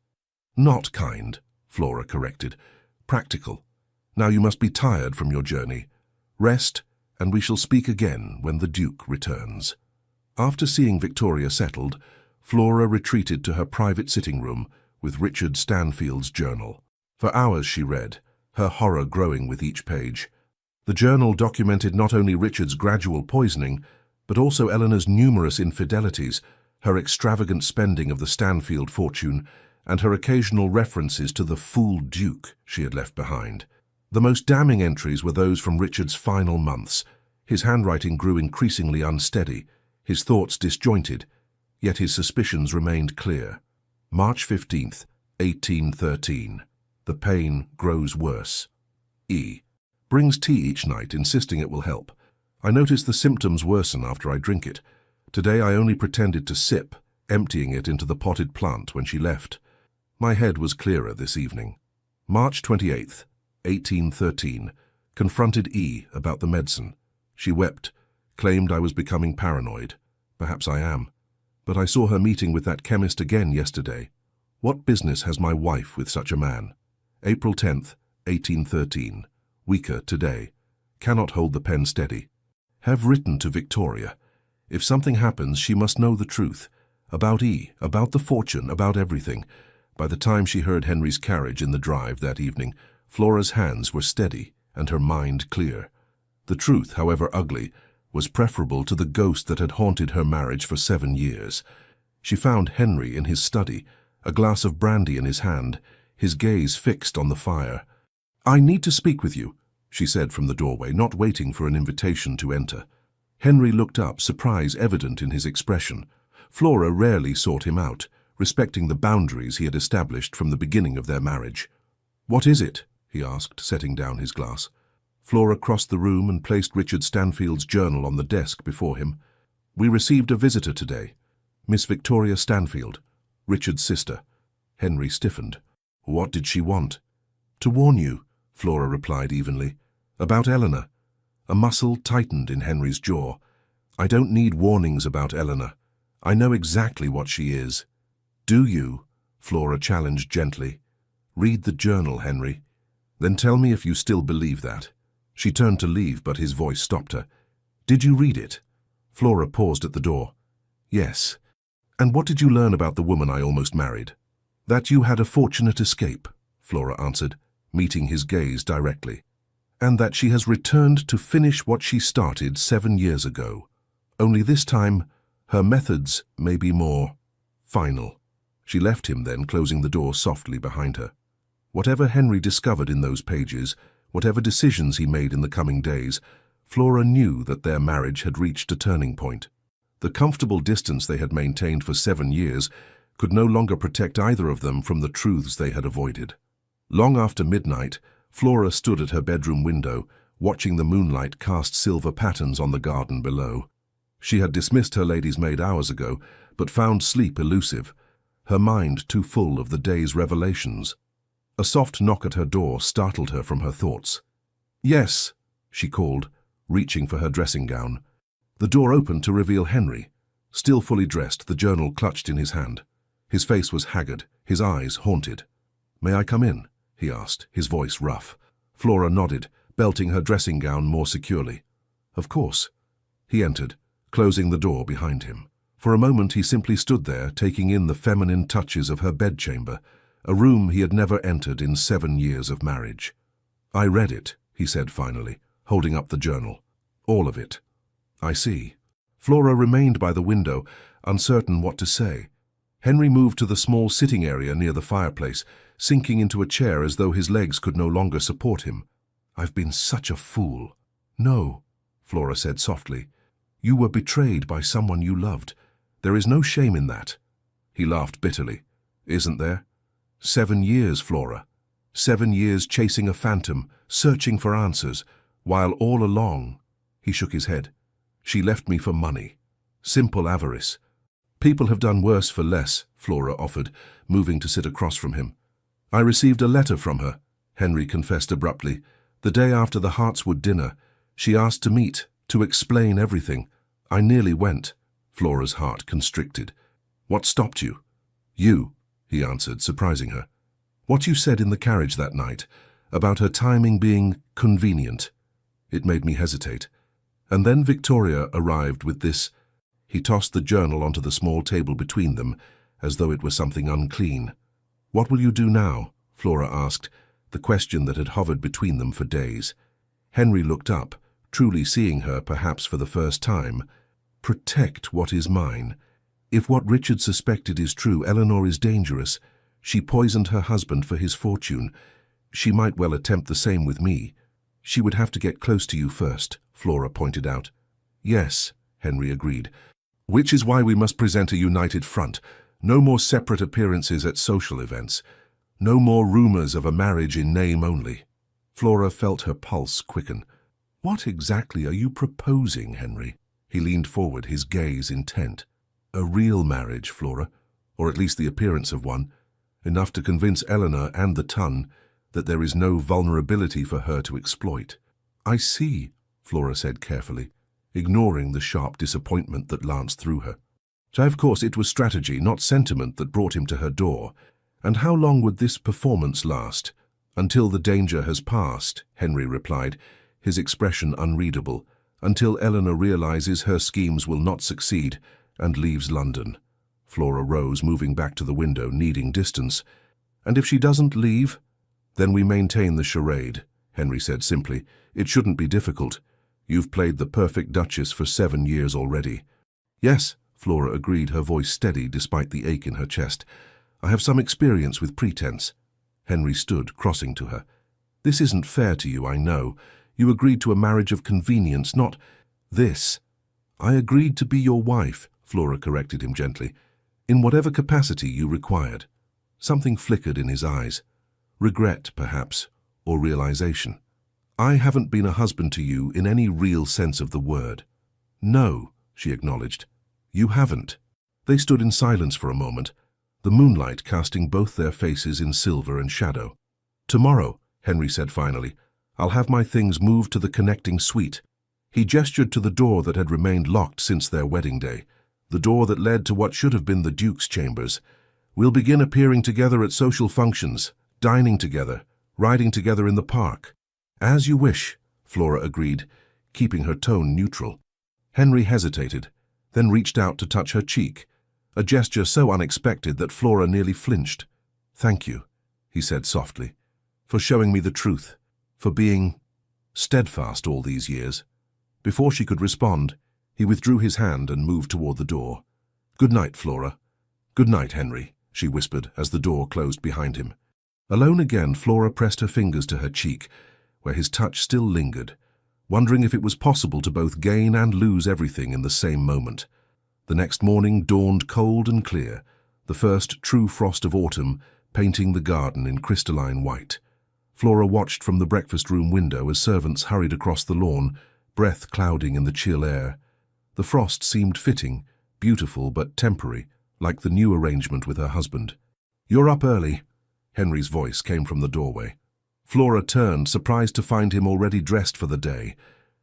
"Not kind," Flora corrected. "Practical. Now you must be tired from your journey. Rest, and we shall speak again when the Duke returns." After seeing Victoria settled, Flora retreated to her private sitting room with Richard Stanfield's journal. For hours she read, her horror growing with each page. The journal documented not only Richard's gradual poisoning, but also Eleanor's numerous infidelities, her extravagant spending of the Stanfield fortune, and her occasional references to the fool Duke she had left behind. The most damning entries were those from Richard's final months. His handwriting grew increasingly unsteady, his thoughts disjointed, yet his suspicions remained clear. March 15th, 1813. The pain grows worse. E. Brings tea each night, insisting it will help. I notice the symptoms worsen after I drink it. Today I only pretended to sip, emptying it into the potted plant when she left. My head was clearer this evening. March 28th, 1813. Confronted E. about the medicine. She wept, claimed I was becoming paranoid. Perhaps I am. But I saw her meeting with that chemist again yesterday. What business has my wife with such a man? April 10th, 1813. Weaker today. Cannot hold the pen steady. Have written to Victoria. If something happens, she must know the truth. About E, about the fortune, about everything. By the time she heard Henry's carriage in the drive that evening, Flora's hands were steady and her mind clear. The truth, however ugly, was preferable to the ghost that had haunted her marriage for 7 years. She found Henry in his study, a glass of brandy in his hand, his gaze fixed on the fire. "I need to speak with you," she said from the doorway, not waiting for an invitation to enter. Henry looked up, surprise evident in his expression. Flora rarely sought him out, respecting the boundaries he had established from the beginning of their marriage. "What is it?" he asked, setting down his glass. Flora crossed the room and placed Richard Stanfield's journal on the desk before him. "We received a visitor today. Miss Victoria Stanfield, Richard's sister." Henry stiffened. "What did she want?" "To warn you," Flora replied evenly. "About Eleanor." A muscle tightened in Henry's jaw. "I don't need warnings about Eleanor. I know exactly what she is." "Do you?" Flora challenged gently. "Read the journal, Henry. Then tell me if you still believe that." She turned to leave, but his voice stopped her. "Did you read it?" Flora paused at the door. "Yes." "And what did you learn about the woman I almost married?" "That you had a fortunate escape," Flora answered. meeting his gaze directly. "And that she has returned to finish what she started 7 years ago. Only this time, her methods may be more final." She left him then, closing the door softly behind her. Whatever Henry discovered in those pages, whatever decisions he made in the coming days, Flora knew that their marriage had reached a turning point. The comfortable distance they had maintained for 7 years could no longer protect either of them from the truths they had avoided. Long after midnight, Flora stood at her bedroom window, watching the moonlight cast silver patterns on the garden below. She had dismissed her lady's maid hours ago, but found sleep elusive, her mind too full of the day's revelations. A soft knock at her door startled her from her thoughts. "Yes," she called, reaching for her dressing gown. The door opened to reveal Henry, still fully dressed, the journal clutched in his hand. His face was haggard, his eyes haunted. "May I come in?" he asked, his voice rough. Flora nodded, belting her dressing gown more securely. "Of course." He entered, closing the door behind him. For a moment he simply stood there, taking in the feminine touches of her bedchamber, a room he had never entered in 7 years of marriage. "I read it," he said finally, holding up the journal. "All of it." "I see." Flora remained by the window, uncertain what to say. Henry moved to the small sitting area near the fireplace, sinking into a chair as though his legs could no longer support him. "I've been such a fool." "No," Flora said softly. "You were betrayed by someone you loved. There is no shame in that." He laughed bitterly. "Isn't there? 7 years, Flora. 7 years chasing a phantom, searching for answers, while all along—" He shook his head. "She left me for money. Simple avarice." "People have done worse for less," Flora offered, moving to sit across from him. "I received a letter from her," Henry confessed abruptly. "The day after the Hartswood dinner, she asked to meet, to explain everything. I nearly went." Flora's heart constricted. "What stopped you?" "You," he answered, surprising her. "What you said in the carriage that night, about her timing being convenient. It made me hesitate. And then Victoria arrived with this—" He tossed the journal onto the small table between them, as though it were something unclean. "What will you do now?" Flora asked, the question that had hovered between them for days. Henry looked up, truly seeing her perhaps for the first time. "Protect what is mine. If what Richard suspected is true, Eleanor is dangerous. She poisoned her husband for his fortune. She might well attempt the same with me. She would have to get close to you first," Flora pointed out. "Yes," Henry agreed. "Which is why we must present a united front. No more separate appearances at social events. No more rumors of a marriage in name only." Flora felt her pulse quicken. "What exactly are you proposing, Henry?" He leaned forward, his gaze intent. "A real marriage, Flora, or at least the appearance of one, enough to convince Eleanor and the ton that there is no vulnerability for her to exploit." "I see," Flora said carefully, ignoring the sharp disappointment that lanced through her. So of course it was strategy, not sentiment, that brought him to her door. "And how long would this performance last?" "Until the danger has passed," Henry replied, his expression unreadable. "Until Eleanor realizes her schemes will not succeed and leaves London." Flora rose, moving back to the window, needing distance. "And if she doesn't leave?" "Then we maintain the charade," Henry said simply. "It shouldn't be difficult. You've played the perfect Duchess for 7 years already." "Yes," Flora agreed, her voice steady despite the ache in her chest. "I have some experience with pretense." Henry stood, crossing to her. "This isn't fair to you, I know. You agreed to a marriage of convenience, not this." "I agreed to be your wife," Flora corrected him gently, "in whatever capacity you required." Something flickered in his eyes. Regret, perhaps, or realization. "I haven't been a husband to you in any real sense of the word." "No," she acknowledged. "You haven't." They stood in silence for a moment, the moonlight casting both their faces in silver and shadow. "Tomorrow," Henry said finally, "I'll have my things moved to the connecting suite." He gestured to the door that had remained locked since their wedding day, the door that led to what should have been the Duke's chambers. "We'll begin appearing together at social functions, dining together, riding together in the park." "As you wish," Flora agreed, keeping her tone neutral. Henry hesitated, then reached out to touch her cheek, a gesture so unexpected that Flora nearly flinched. "Thank you," he said softly. for showing me the truth, for being steadfast all these years. Before she could respond, he withdrew his hand and moved toward the door. "Good night, Flora." "Good night, Henry," she whispered as the door closed behind him. Alone again, Flora pressed her fingers to her cheek, where his touch still lingered, wondering if it was possible to both gain and lose everything in the same moment. The next morning dawned cold and clear, the first true frost of autumn painting the garden in crystalline white. Flora watched from the breakfast-room window as servants hurried across the lawn, breath clouding in the chill air. The frost seemed fitting, beautiful but temporary, like the new arrangement with her husband. "You're up early," Henry's voice came from the doorway. Flora turned, surprised to find him already dressed for the day.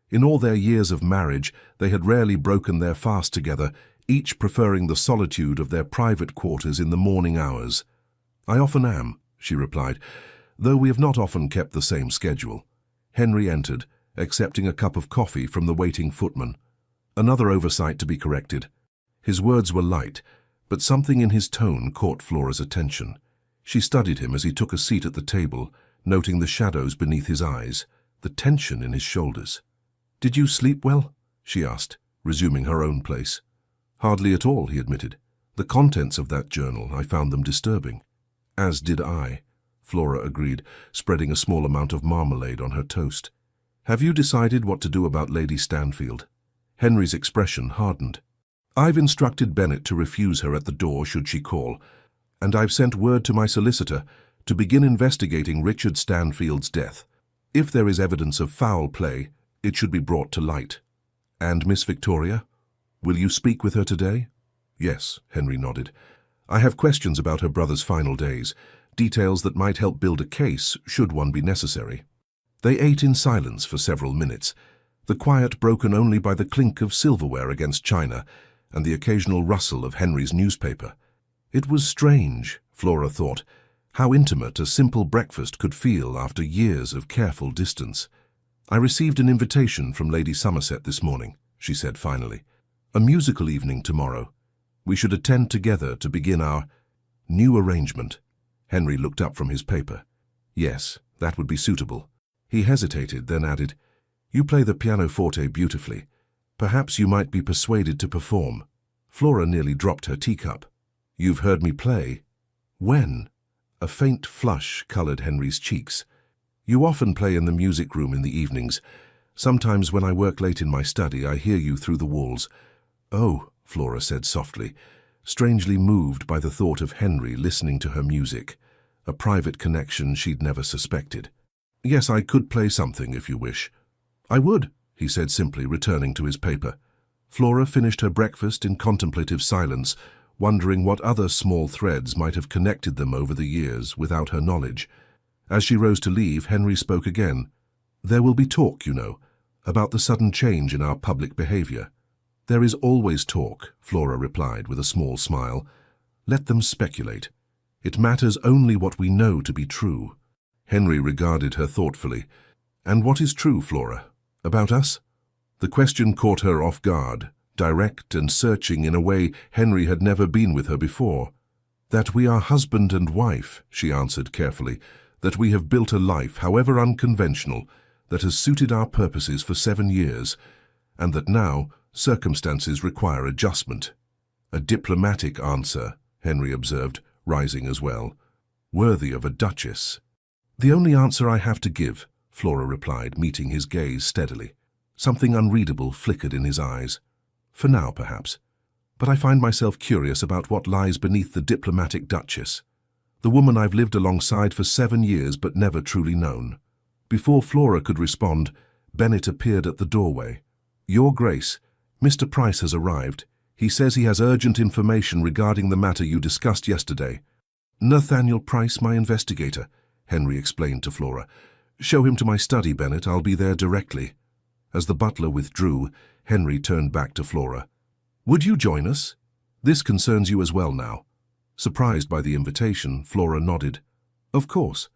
In all their years of marriage, they had rarely broken their fast together, each preferring the solitude of their private quarters in the morning hours. "I often am," she replied, "though we have not often kept the same schedule." Henry entered, accepting a cup of coffee from the waiting footman. Another oversight to be corrected. His words were light, but something in his tone caught Flora's attention. She studied him as he took a seat at the table, noting the shadows beneath his eyes, the tension in his shoulders. "Did you sleep well?" she asked, resuming her own place. "Hardly at all," he admitted. "The contents of that journal, I found them disturbing." "As did I," Flora agreed, spreading a small amount of marmalade on her toast. "Have you decided what to do about Lady Stanfield?" Henry's expression hardened. "I've instructed Bennet to refuse her at the door should she call, and I've sent word to my solicitor to begin investigating Richard Stanfield's death. If there is evidence of foul play, it should be brought to light." "And Miss Victoria? Will you speak with her today?" "Yes," Henry nodded. "I have questions about her brother's final days, details that might help build a case should one be necessary." They ate in silence for several minutes, the quiet broken only by the clink of silverware against china and the occasional rustle of Henry's newspaper. It was strange, Flora thought, how intimate a simple breakfast could feel after years of careful distance. "I received an invitation from Lady Somerset this morning," she said finally. "A musical evening tomorrow. We should attend together to begin our new arrangement." Henry looked up from his paper. "Yes, that would be suitable." He hesitated, then added, "You play the pianoforte beautifully. Perhaps you might be persuaded to perform." Flora nearly dropped her teacup. "You've heard me play?" "When?" A faint flush colored Henry's cheeks. "You often play in the music room in the evenings. Sometimes when I work late in my study, I hear you through the walls." "Oh," Flora said softly, strangely moved by the thought of Henry listening to her music, a private connection she'd never suspected. "Yes, I could play something if you wish." "I would," he said simply, returning to his paper. Flora finished her breakfast in contemplative silence, wondering what other small threads might have connected them over the years without her knowledge. As she rose to leave, Henry spoke again. "There will be talk, you know, about the sudden change in our public behavior." "There is always talk," Flora replied with a small smile. "Let them speculate. It matters only what we know to be true." Henry regarded her thoughtfully. "And what is true, Flora? About us?" The question caught her off guard, direct and searching in a way Henry had never been with her before. "That we are husband and wife," she answered carefully, "that we have built a life, however unconventional, that has suited our purposes for 7 years, and that now circumstances require adjustment." "A diplomatic answer," Henry observed, rising as well. "Worthy of a duchess." "The only answer I have to give," Flora replied, meeting his gaze steadily. Something unreadable flickered in his eyes. "For now, perhaps. But I find myself curious about what lies beneath the diplomatic duchess, the woman I've lived alongside for 7 years but never truly known." Before Flora could respond, Bennet appeared at the doorway. "Your Grace, Mr. Price has arrived. He says he has urgent information regarding the matter you discussed yesterday." "Nathaniel Price, my investigator," Henry explained to Flora. "Show him to my study, Bennet. I'll be there directly." As the butler withdrew, Henry turned back to Flora. "Would you join us? This concerns you as well now." Surprised by the invitation, Flora nodded. "Of course."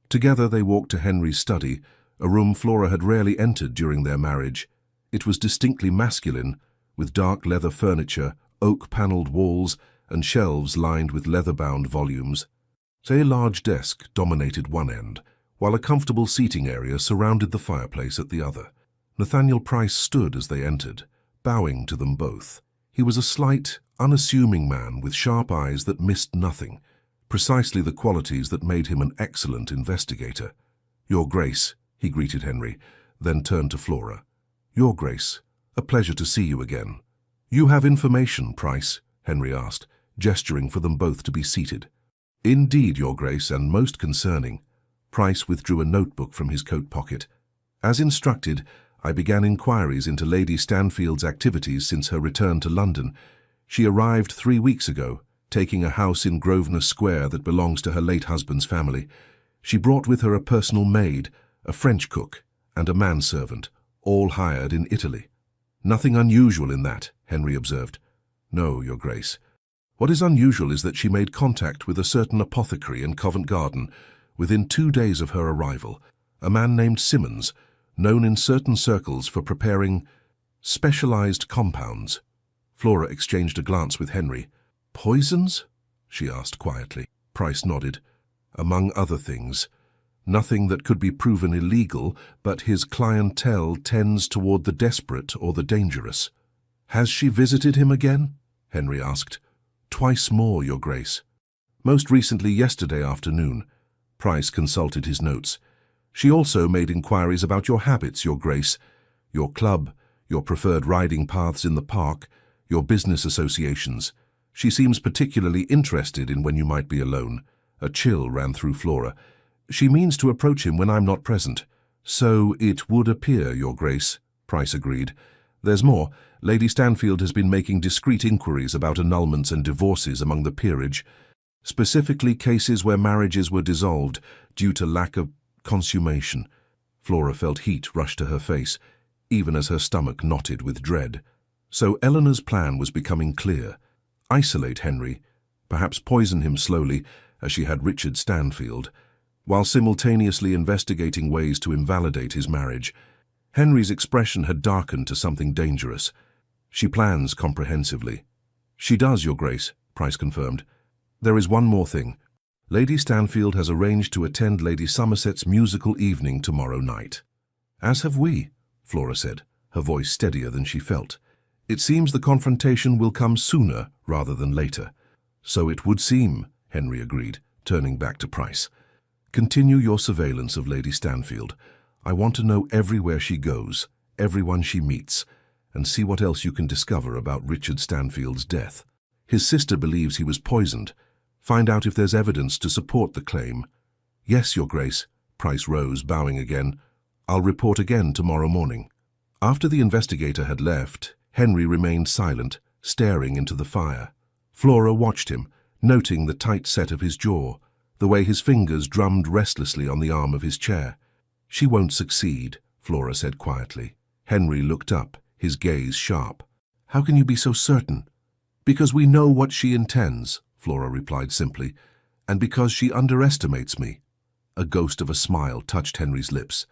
Together they walked to Henry's study, a room Flora had rarely entered during their marriage. It was distinctly masculine, with dark leather furniture, oak-paneled walls, and shelves lined with leather-bound volumes. A large desk dominated one end, while a comfortable seating area surrounded the fireplace at the other. Nathaniel Price stood as they entered, bowing to them both. He was a slight, unassuming man with sharp eyes that missed nothing, precisely the qualities that made him an excellent investigator. "Your Grace," he greeted Henry, then turned to Flora. "Your Grace, a pleasure to see you again." "You have information, Price?" Henry asked, gesturing for them both to be seated. "Indeed, Your Grace, and most concerning." Price withdrew a notebook from his coat pocket. "As instructed, I began inquiries into Lady Stanfield's activities since her return to London. She arrived 3 weeks ago, taking a house in Grosvenor Square that belongs to her late husband's family. She brought with her a personal maid, a French cook, and a manservant, all hired in Italy." "Nothing unusual in that," Henry observed. "No, Your Grace. What is unusual is that she made contact with a certain apothecary in Covent Garden within 2 days of her arrival, a man named Simmons, known in certain circles for preparing specialized compounds." Flora exchanged a glance with Henry. "Poisons?" she asked quietly. Price nodded. "Among other things. Nothing that could be proven illegal, but his clientele tends toward the desperate or the dangerous." "Has she visited him again?" Henry asked. "Twice more, Your Grace. Most recently yesterday afternoon." Price consulted his notes. "She also made inquiries about your habits, Your Grace, your club, your preferred riding paths in the park, your business associations. She seems particularly interested in when you might be alone." A chill ran through Flora. "She means to approach him when I'm not present." "So it would appear, Your Grace," Price agreed. "There's more. Lady Stanfield has been making discreet inquiries about annulments and divorces among the peerage, specifically cases where marriages were dissolved due to lack of consummation." Flora felt heat rush to her face, even as her stomach knotted with dread. So Eleanor's plan was becoming clear. Isolate Henry, perhaps poison him slowly, as she had Richard Stanfield, while simultaneously investigating ways to invalidate his marriage. Henry's expression had darkened to something dangerous. "She plans comprehensively." "She does, Your Grace," Price confirmed. "There is one more thing. Lady Stanfield has arranged to attend Lady Somerset's musical evening tomorrow night." "As have we," Flora said, her voice steadier than she felt. "It seems the confrontation will come sooner rather than later." "So it would seem," Henry agreed, turning back to Price. "Continue your surveillance of Lady Stanfield. I want to know everywhere she goes, everyone she meets, and see what else you can discover about Richard Stanfield's death. His sister believes he was poisoned. Find out if there's evidence to support the claim." "Yes, Your Grace." Price rose, bowing again. "I'll report again tomorrow morning." After the investigator had left, Henry remained silent, staring into the fire. Flora watched him, noting the tight set of his jaw, the way his fingers drummed restlessly on the arm of his chair. "She won't succeed," Flora said quietly. Henry looked up, his gaze sharp. "How can you be so certain?" "Because we know what she intends," Flora replied simply, "and because she underestimates me." A ghost of a smile touched Henry's lips.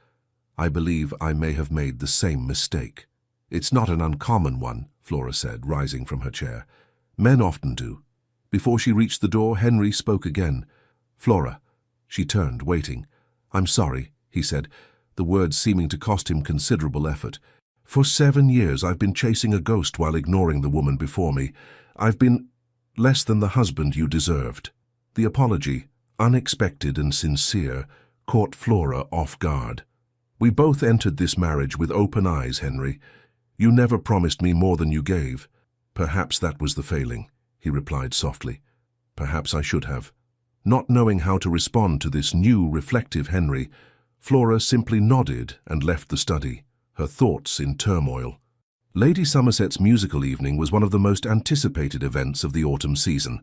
"I believe I may have made the same mistake." "It's not an uncommon one," Flora said, rising from her chair. "Men often do." Before she reached the door, Henry spoke again. "Flora." She turned, waiting. "I'm sorry," he said, the words seeming to cost him considerable effort. "For 7 years I've been chasing a ghost while ignoring the woman before me. I've been less than the husband you deserved." The apology, unexpected and sincere, caught Flora off guard. "We both entered this marriage with open eyes, Henry. You never promised me more than you gave." "Perhaps that was the failing," he replied softly. "Perhaps I should have." Not knowing how to respond to this new, reflective Henry, Flora simply nodded and left the study, her thoughts in turmoil. Lady Somerset's musical evening was one of the most anticipated events of the autumn season.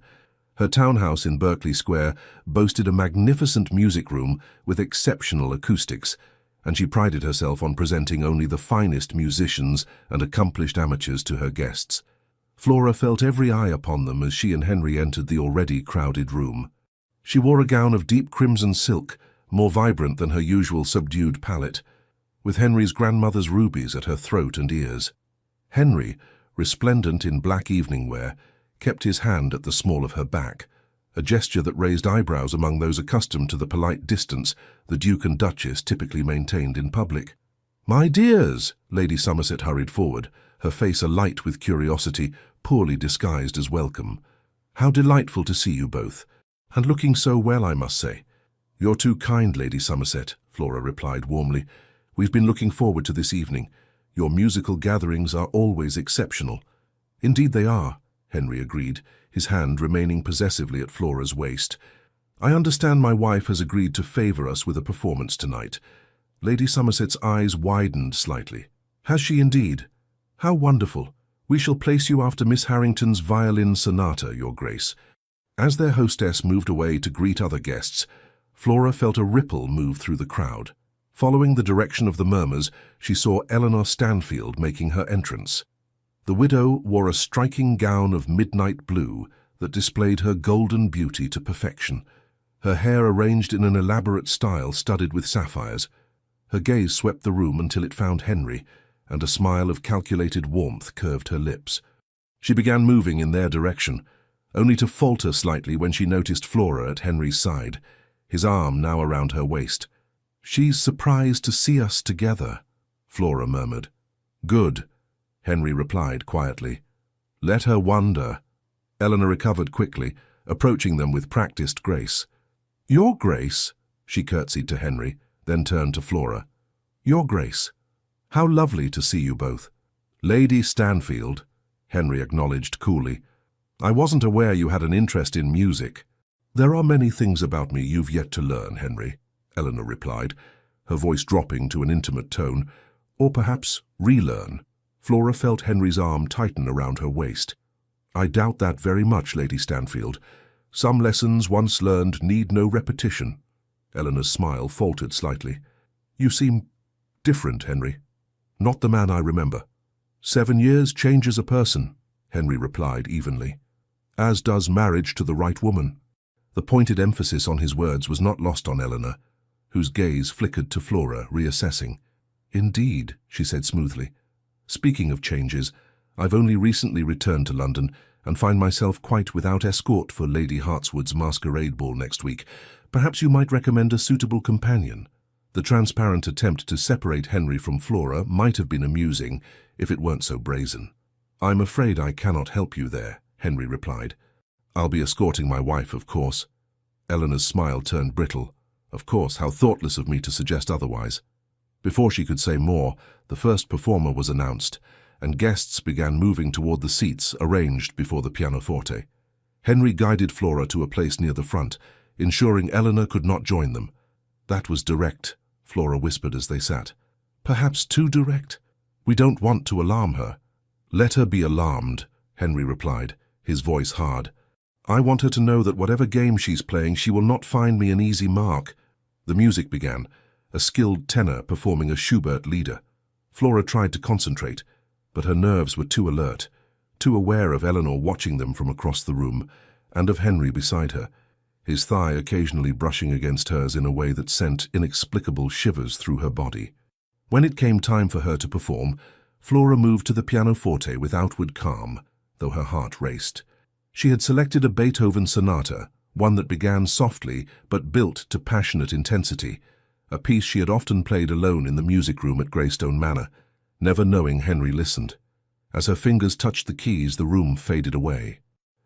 Her townhouse in Berkeley Square boasted a magnificent music room with exceptional acoustics, and she prided herself on presenting only the finest musicians and accomplished amateurs to her guests. Flora felt every eye upon them as she and Henry entered the already crowded room. She wore a gown of deep crimson silk, more vibrant than her usual subdued palette, with Henry's grandmother's rubies at her throat and ears. Henry, resplendent in black evening wear, kept his hand at the small of her back, a gesture that raised eyebrows among those accustomed to the polite distance the Duke and Duchess typically maintained in public. "My dears!" Lady Somerset hurried forward, her face alight with curiosity, poorly disguised as welcome. "How delightful to see you both, and looking so well, I must say." "You're too kind, Lady Somerset," Flora replied warmly. "We've been looking forward to this evening. Your musical gatherings are always exceptional." "Indeed they are," Henry agreed, his hand remaining possessively at Flora's waist. "I understand my wife has agreed to favour us with a performance tonight." Lady Somerset's eyes widened slightly. "Has she indeed? How wonderful! We shall place you after Miss Harrington's violin sonata, Your Grace." As their hostess moved away to greet other guests, Flora felt a ripple move through the crowd. Following the direction of the murmurs, she saw Eleanor Stanfield making her entrance. The widow wore a striking gown of midnight blue that displayed her golden beauty to perfection, her hair arranged in an elaborate style studded with sapphires. Her gaze swept the room until it found Henry, and a smile of calculated warmth curved her lips. She began moving in their direction, only to falter slightly when she noticed Flora at Henry's side, his arm now around her waist. "She's surprised to see us together," Flora murmured. "Good," Henry replied quietly. "Let her wonder." Eleanor recovered quickly, approaching them with practiced grace. "Your Grace," she curtsied to Henry, then turned to Flora. "Your Grace, how lovely to see you both." "Lady Stanfield," Henry acknowledged coolly. "I wasn't aware you had an interest in music." "There are many things about me you've yet to learn, Henry," Eleanor replied, her voice dropping to an intimate tone. "Or perhaps relearn." Flora felt Henry's arm tighten around her waist. "I doubt that very much, Lady Stanfield. Some lessons once learned need no repetition." Eleanor's smile faltered slightly. "You seem different, Henry. Not the man I remember." 7 years changes a person," Henry replied evenly. "As does marriage to the right woman." The pointed emphasis on his words was not lost on Eleanor, whose gaze flickered to Flora, reassessing. "Indeed," she said smoothly. "Speaking of changes, I've only recently returned to London and find myself quite without escort for Lady Hartswood's masquerade ball next week. Perhaps you might recommend a suitable companion." The transparent attempt to separate Henry from Flora might have been amusing if it weren't so brazen. "I'm afraid I cannot help you there," Henry replied. "I'll be escorting my wife, of course." Eleanor's smile turned brittle. Of course, how thoughtless of me to suggest otherwise. Before she could say more, the first performer was announced, and guests began moving toward the seats arranged before the pianoforte. Henry guided Flora to a place near the front, ensuring Eleanor could not join them. "That was direct," Flora whispered as they sat. "Perhaps too direct? We don't want to alarm her." "Let her be alarmed," Henry replied, his voice hard. "I want her to know that whatever game she's playing, she will not find me an easy mark." The music began, a skilled tenor performing a Schubert lieder. Flora tried to concentrate, but her nerves were too alert, too aware of Eleanor watching them from across the room, and of Henry beside her, his thigh occasionally brushing against hers in a way that sent inexplicable shivers through her body. When it came time for her to perform, Flora moved to the pianoforte with outward calm, though her heart raced. She had selected a Beethoven sonata, one that began softly but built to passionate intensity, a piece she had often played alone in the music room at Greystone Manor, never knowing Henry listened. As her fingers touched the keys, the room faded away.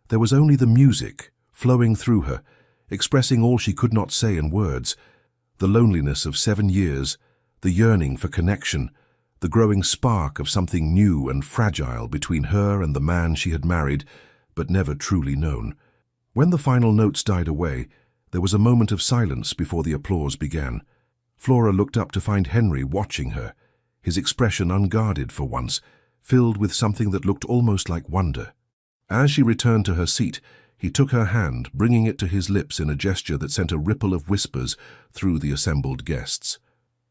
There was only the music, flowing through her, expressing all she could not say in words, the loneliness of 7 years, the yearning for connection, the growing spark of something new and fragile between her and the man she had married but never truly known. When the final notes died away, there was a moment of silence before the applause began. Flora looked up to find Henry watching her, his expression unguarded for once, filled with something that looked almost like wonder. As she returned to her seat, he took her hand, bringing it to his lips in a gesture that sent a ripple of whispers through the assembled guests.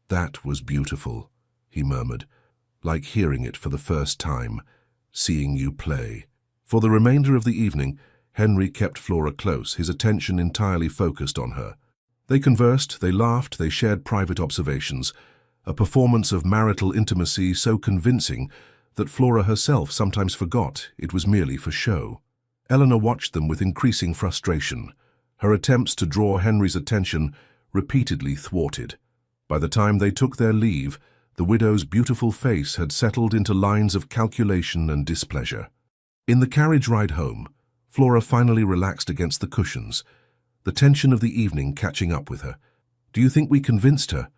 "That was beautiful," he murmured, "like hearing it for the first time, seeing you play." For the remainder of the evening, Henry kept Flora close, his attention entirely focused on her. They conversed, they laughed, they shared private observations, a performance of marital intimacy so convincing that Flora herself sometimes forgot it was merely for show. Eleanor watched them with increasing frustration, her attempts to draw Henry's attention repeatedly thwarted. By the time they took their leave, the widow's beautiful face had settled into lines of calculation and displeasure. In the carriage ride home, Flora finally relaxed against the cushions, the tension of the evening catching up with her. "Do you think we convinced her?"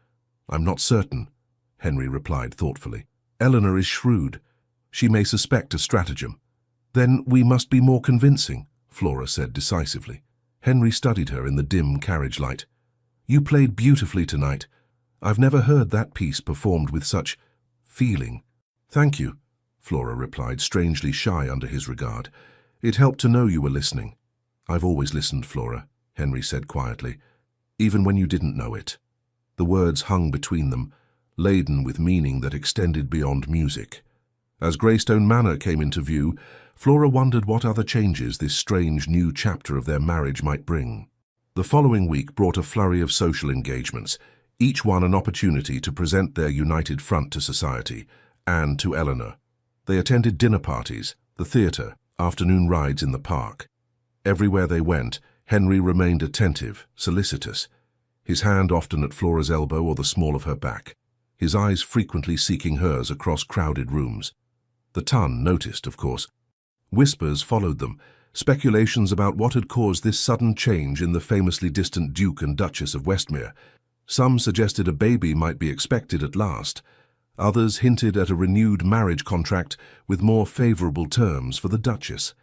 "I'm not certain," Henry replied thoughtfully. "Eleanor is shrewd. She may suspect a stratagem." "Then we must be more convincing," Flora said decisively. Henry studied her in the dim carriage light. "You played beautifully tonight. I've never heard that piece performed with such feeling." "Thank you," Flora replied, strangely shy under his regard. "It helped to know you were listening." "I've always listened, Flora," Henry said quietly, "even when you didn't know it." The words hung between them, laden with meaning that extended beyond music. As Greystone Manor came into view, Flora wondered what other changes this strange new chapter of their marriage might bring. The following week brought a flurry of social engagements, each one an opportunity to present their united front to society and to Eleanor. They attended dinner parties, the theatre, afternoon rides in the park. Everywhere they went, Henry remained attentive, solicitous, his hand often at Flora's elbow or the small of her back, his eyes frequently seeking hers across crowded rooms. The ton noticed, of course. Whispers followed them, speculations about what had caused this sudden change in the famously distant Duke and Duchess of Westmere. Some suggested a baby might be expected at last. Others hinted at a renewed marriage contract with more favourable terms for the Duchess.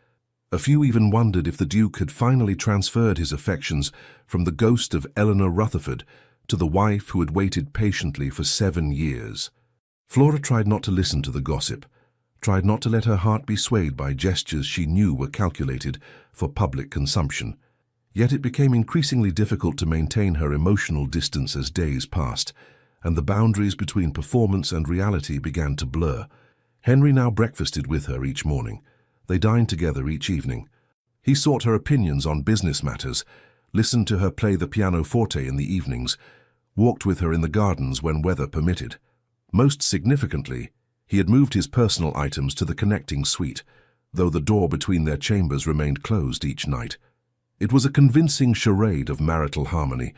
A few even wondered if the Duke had finally transferred his affections from the ghost of Eleanor Rutherford to the wife who had waited patiently for 7 years. Flora tried not to listen to the gossip, tried not to let her heart be swayed by gestures she knew were calculated for public consumption. Yet it became increasingly difficult to maintain her emotional distance as days passed, and the boundaries between performance and reality began to blur. Henry now breakfasted with her each morning. They dined together each evening. He sought her opinions on business matters, listened to her play the pianoforte in the evenings, walked with her in the gardens when weather permitted. Most significantly, he had moved his personal items to the connecting suite, though the door between their chambers remained closed each night. It was a convincing charade of marital harmony,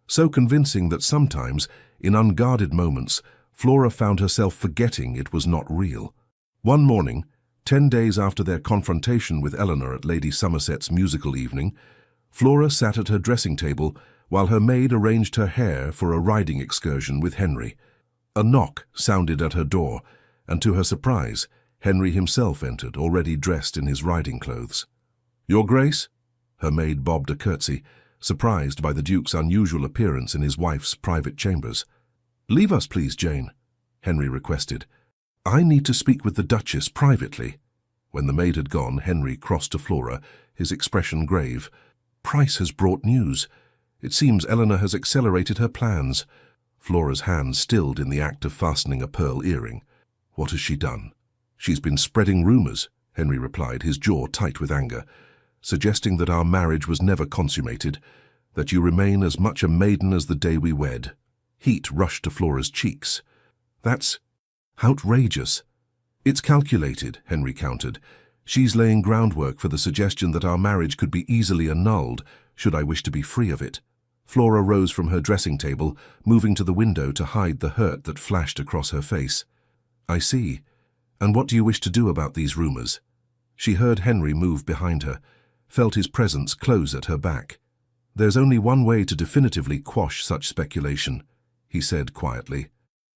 so convincing that sometimes, in unguarded moments, Flora found herself forgetting it was not real. One morning, 10 days after their confrontation with Eleanor at Lady Somerset's musical evening, Flora sat at her dressing table while her maid arranged her hair for a riding excursion with Henry. A knock sounded at her door, and to her surprise, Henry himself entered, already dressed in his riding clothes. "Your Grace?" Her maid bobbed a curtsy, surprised by the Duke's unusual appearance in his wife's private chambers. "Leave us, please, Jane," Henry requested. "I need to speak with the Duchess privately." When the maid had gone, Henry crossed to Flora, his expression grave. "Price has brought news. It seems Eleanor has accelerated her plans." Flora's hand stilled in the act of fastening a pearl earring. "What has she done?" "She's been spreading rumours," Henry replied, his jaw tight with anger, "suggesting that our marriage was never consummated, that you remain as much a maiden as the day we wed." Heat rushed to Flora's cheeks. "That's outrageous." "It's calculated," Henry countered. "She's laying groundwork for the suggestion that our marriage could be easily annulled, should I wish to be free of it." Flora rose from her dressing table, moving to the window to hide the hurt that flashed across her face. "I see. And what do you wish to do about these rumours?" She heard Henry move behind her, felt his presence close at her back. "There's only one way to definitively quash such speculation," he said quietly.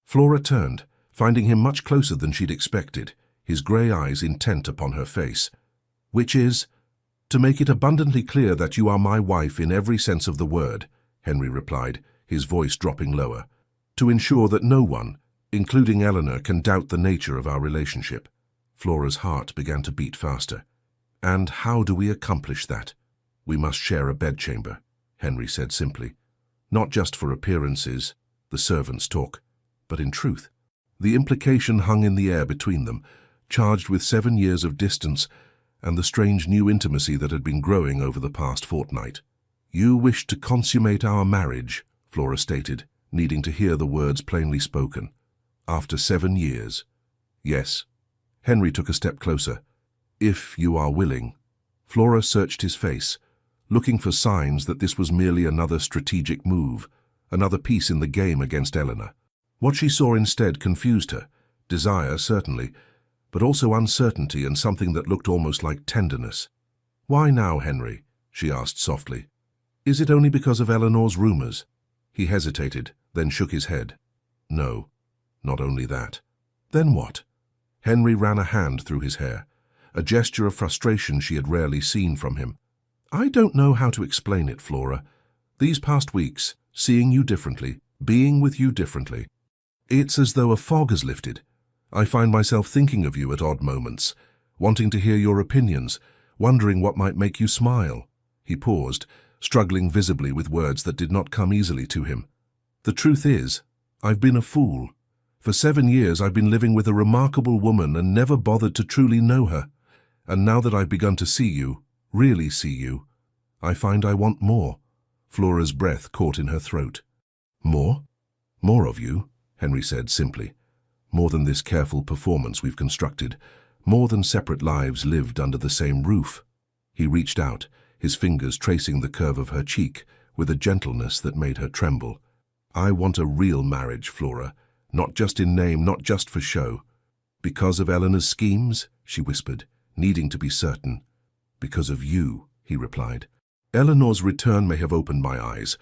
Flora turned, finding him much closer than she'd expected, his grey eyes intent upon her face. "Which is?" "To make it abundantly clear that you are my wife in every sense of the word," Henry replied, his voice dropping lower. "To ensure that no one, including Eleanor, can doubt the nature of our relationship." Flora's heart began to beat faster. "And how do we accomplish that?" "We must share a bedchamber," Henry said simply. "Not just for appearances, the servants' talk, but in truth." The implication hung in the air between them, charged with 7 years of distance and the strange new intimacy that had been growing over the past fortnight. "You wish to consummate our marriage," Flora stated, needing to hear the words plainly spoken. "After 7 years." "Yes." Henry took a step closer. "If you are willing." Flora searched his face, looking for signs that this was merely another strategic move, another piece in the game against Eleanor. What she saw instead confused her. Desire, certainly, but also uncertainty and something that looked almost like tenderness. "Why now, Henry?" she asked softly. "Is it only because of Eleanor's rumors?" He hesitated, then shook his head. "No, not only that." "Then what?" Henry ran a hand through his hair, a gesture of frustration she had rarely seen from him. "I don't know how to explain it, Flora. These past weeks, seeing you differently, being with you differently, it's as though a fog has lifted. I find myself thinking of you at odd moments, wanting to hear your opinions, wondering what might make you smile." He paused, struggling visibly with words that did not come easily to him. "The truth is, I've been a fool. For 7 years I've been living with a remarkable woman and never bothered to truly know her. And now that I've begun to see you, really see you, I find I want more." Flora's breath caught in her throat. "More? More of you?" Henry said simply. "More than this careful performance we've constructed, more than separate lives lived under the same roof." He reached out, his fingers tracing the curve of her cheek with a gentleness that made her tremble. "I want a real marriage, Flora, not just in name, not just for show." "Because of Eleanor's schemes?" she whispered, needing to be certain. "Because of you," he replied. "Eleanor's return may have opened my eyes,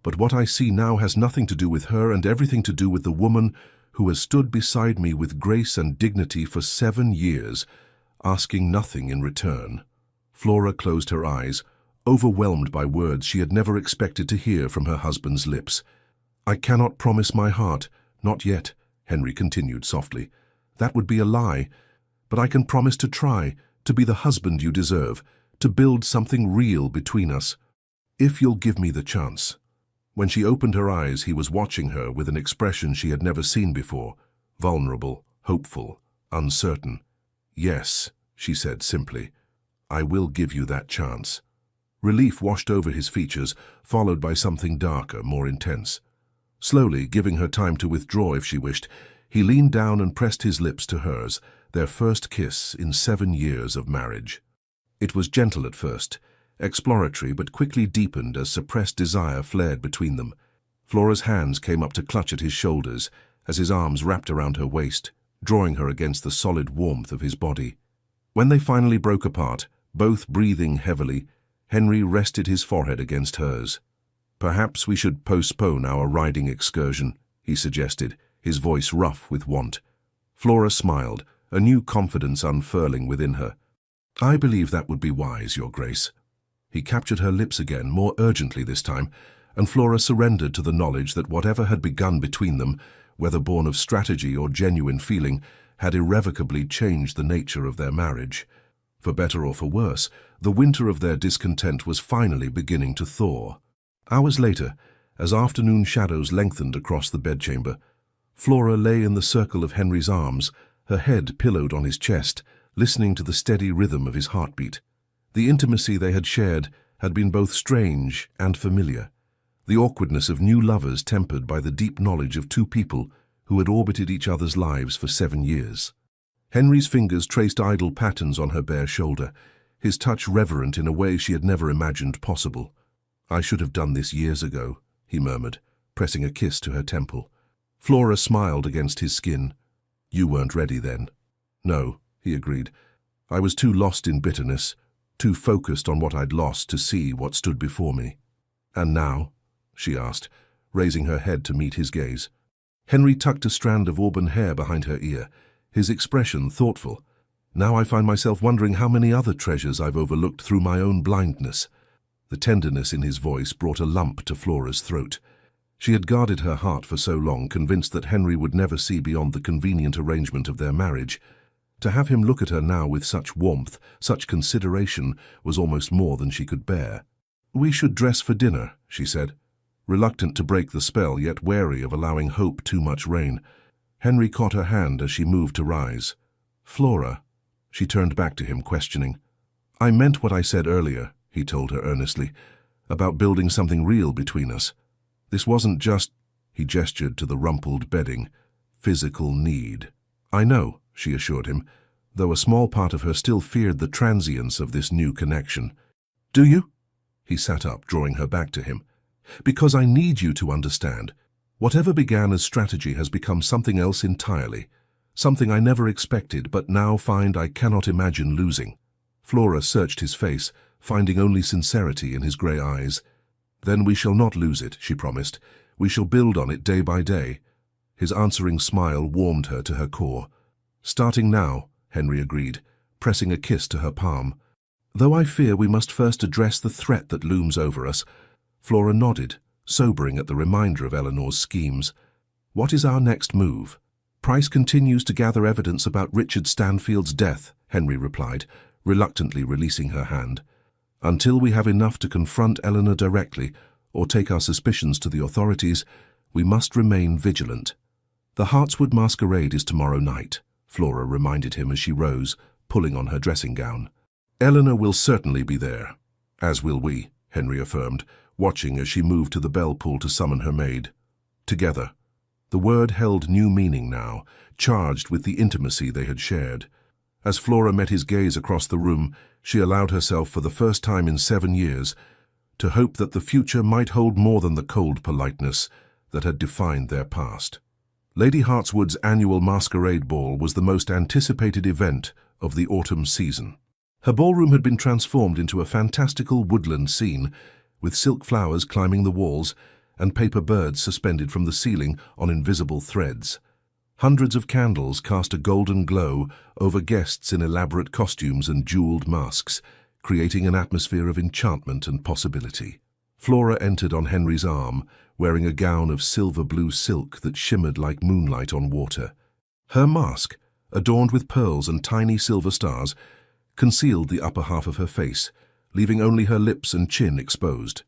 but what I see now has nothing to do with her and everything to do with the woman who has stood beside me with grace and dignity for 7 years, asking nothing in return." Flora closed her eyes, overwhelmed by words she had never expected to hear from her husband's lips. "I cannot promise my heart, not yet," Henry continued softly. "That would be a lie. But I can promise to try, to be the husband you deserve, to build something real between us. If you'll give me the chance." When she opened her eyes, he was watching her with an expression she had never seen before, vulnerable, hopeful, uncertain. "Yes," she said simply, "I will give you that chance." Relief washed over his features, followed by something darker, more intense. Slowly, giving her time to withdraw if she wished, he leaned down and pressed his lips to hers, their first kiss in 7 years of marriage. It was gentle at first, exploratory, but quickly deepened as suppressed desire flared between them. Flora's hands came up to clutch at his shoulders as his arms wrapped around her waist, drawing her against the solid warmth of his body. When they finally broke apart, both breathing heavily, Henry rested his forehead against hers. "Perhaps we should postpone our riding excursion," he suggested, his voice rough with want. Flora smiled, a new confidence unfurling within her. "I believe that would be wise, Your Grace." He captured her lips again, more urgently this time, and Flora surrendered to the knowledge that whatever had begun between them, whether born of strategy or genuine feeling, had irrevocably changed the nature of their marriage. For better or for worse, the winter of their discontent was finally beginning to thaw. Hours later, as afternoon shadows lengthened across the bedchamber, Flora lay in the circle of Henry's arms, her head pillowed on his chest, listening to the steady rhythm of his heartbeat. The intimacy they had shared had been both strange and familiar, the awkwardness of new lovers tempered by the deep knowledge of two people who had orbited each other's lives for 7 years. Henry's fingers traced idle patterns on her bare shoulder, his touch reverent in a way she had never imagined possible. "I should have done this years ago," he murmured, pressing a kiss to her temple. Flora smiled against his skin. "You weren't ready then." "No," he agreed. "I was too lost in bitterness, too focused on what I'd lost to see what stood before me." "And now?" she asked, raising her head to meet his gaze. Henry tucked a strand of auburn hair behind her ear, his expression thoughtful. "Now I find myself wondering how many other treasures I've overlooked through my own blindness." The tenderness in his voice brought a lump to Flora's throat. She had guarded her heart for so long, convinced that Henry would never see beyond the convenient arrangement of their marriage. To have him look at her now with such warmth, such consideration, was almost more than she could bear. "We should dress for dinner," she said, reluctant to break the spell, yet wary of allowing hope too much reign. Henry caught her hand as she moved to rise. "Flora," she turned back to him, questioning. "I meant what I said earlier," he told her earnestly, "about building something real between us. This wasn't just," he gestured to the rumpled bedding, "physical need." "I know," she assured him, though a small part of her still feared the transience of this new connection. "Do you?" He sat up, drawing her back to him. "Because I need you to understand. Whatever began as strategy has become something else entirely. Something I never expected, but now find I cannot imagine losing." Flora searched his face, finding only sincerity in his grey eyes. "Then we shall not lose it," she promised. "We shall build on it day by day." His answering smile warmed her to her core. "Starting now," Henry agreed, pressing a kiss to her palm. "Though I fear we must first address the threat that looms over us." Flora nodded, sobering at the reminder of Eleanor's schemes. "What is our next move?" "Price continues to gather evidence about Richard Stanfield's death," Henry replied, reluctantly releasing her hand. "Until we have enough to confront Eleanor directly or take our suspicions to the authorities, we must remain vigilant." "The Hartswood masquerade is tomorrow night," Flora reminded him as she rose, pulling on her dressing gown. "Eleanor will certainly be there." "As will we," Henry affirmed, watching as she moved to the bell pull to summon her maid. Together. The word held new meaning now, charged with the intimacy they had shared. As Flora met his gaze across the room, she allowed herself for the first time in 7 years to hope that the future might hold more than the cold politeness that had defined their past. Lady Hartswood's annual masquerade ball was the most anticipated event of the autumn season. Her ballroom had been transformed into a fantastical woodland scene, with silk flowers climbing the walls and paper birds suspended from the ceiling on invisible threads. Hundreds of candles cast a golden glow over guests in elaborate costumes and jeweled masks, creating an atmosphere of enchantment and possibility. Flora entered on Henry's arm, wearing a gown of silver-blue silk that shimmered like moonlight on water. Her mask, adorned with pearls and tiny silver stars, concealed the upper half of her face, leaving only her lips and chin exposed.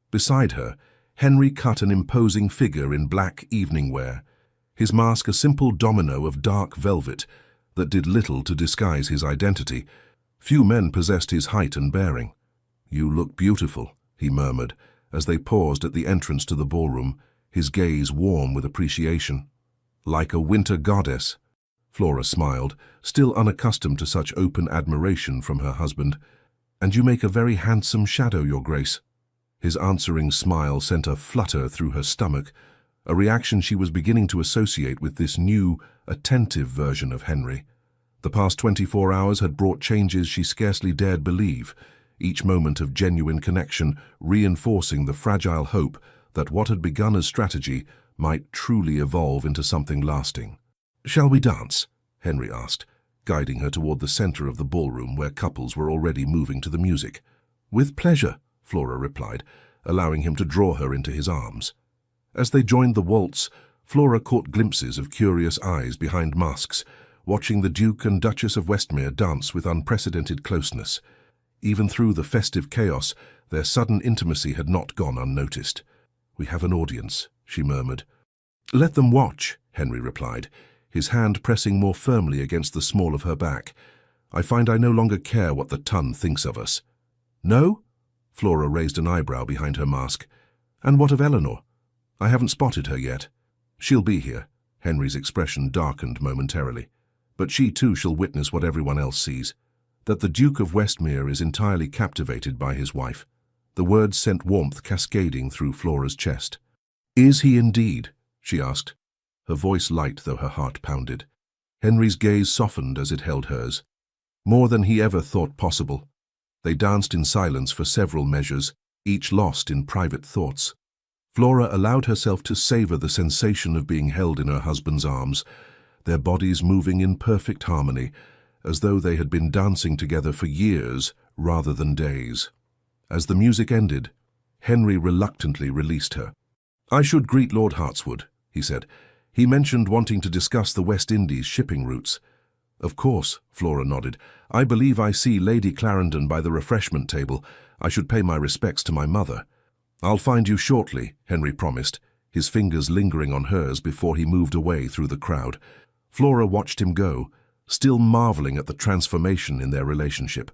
Beside her, Henry cut an imposing figure in black evening wear, his mask a simple domino of dark velvet that did little to disguise his identity. Few men possessed his height and bearing. "You look beautiful," he murmured, as they paused at the entrance to the ballroom, his gaze warm with appreciation. "Like a winter goddess." Flora smiled, still unaccustomed to such open admiration from her husband. "And you make a very handsome shadow, Your Grace." His answering smile sent a flutter through her stomach, a reaction she was beginning to associate with this new, attentive version of Henry. The past 24 hours had brought changes she scarcely dared believe, each moment of genuine connection reinforcing the fragile hope that what had begun as strategy might truly evolve into something lasting. "Shall we dance?" Henry asked, guiding her toward the center of the ballroom where couples were already moving to the music. "With pleasure," Flora replied, allowing him to draw her into his arms. As they joined the waltz, Flora caught glimpses of curious eyes behind masks, watching the Duke and Duchess of Westmere dance with unprecedented closeness. Even through the festive chaos, their sudden intimacy had not gone unnoticed. "We have an audience," she murmured. "Let them watch," Henry replied, his hand pressing more firmly against the small of her back. "I find I no longer care what the ton thinks of us." "No?" Flora raised an eyebrow behind her mask. "And what of Eleanor? I haven't spotted her yet." "She'll be here." Henry's expression darkened momentarily. "But she too shall witness what everyone else sees, that the Duke of Westmere is entirely captivated by his wife." The words sent warmth cascading through Flora's chest. "Is he indeed?" she asked, her voice light though her heart pounded. Henry's gaze softened as it held hers. More than he ever thought possible. They danced in silence for several measures, each lost in private thoughts. Flora allowed herself to savor the sensation of being held in her husband's arms, their bodies moving in perfect harmony, as though they had been dancing together for years rather than days. As the music ended, Henry reluctantly released her. "I should greet Lord Hartswood," he said. "He mentioned wanting to discuss the West Indies shipping routes." "Of course," Flora nodded. "I believe I see Lady Clarendon by the refreshment table. I should pay my respects to my mother." "I'll find you shortly," Henry promised, his fingers lingering on hers before he moved away through the crowd. Flora watched him go, still marveling at the transformation in their relationship.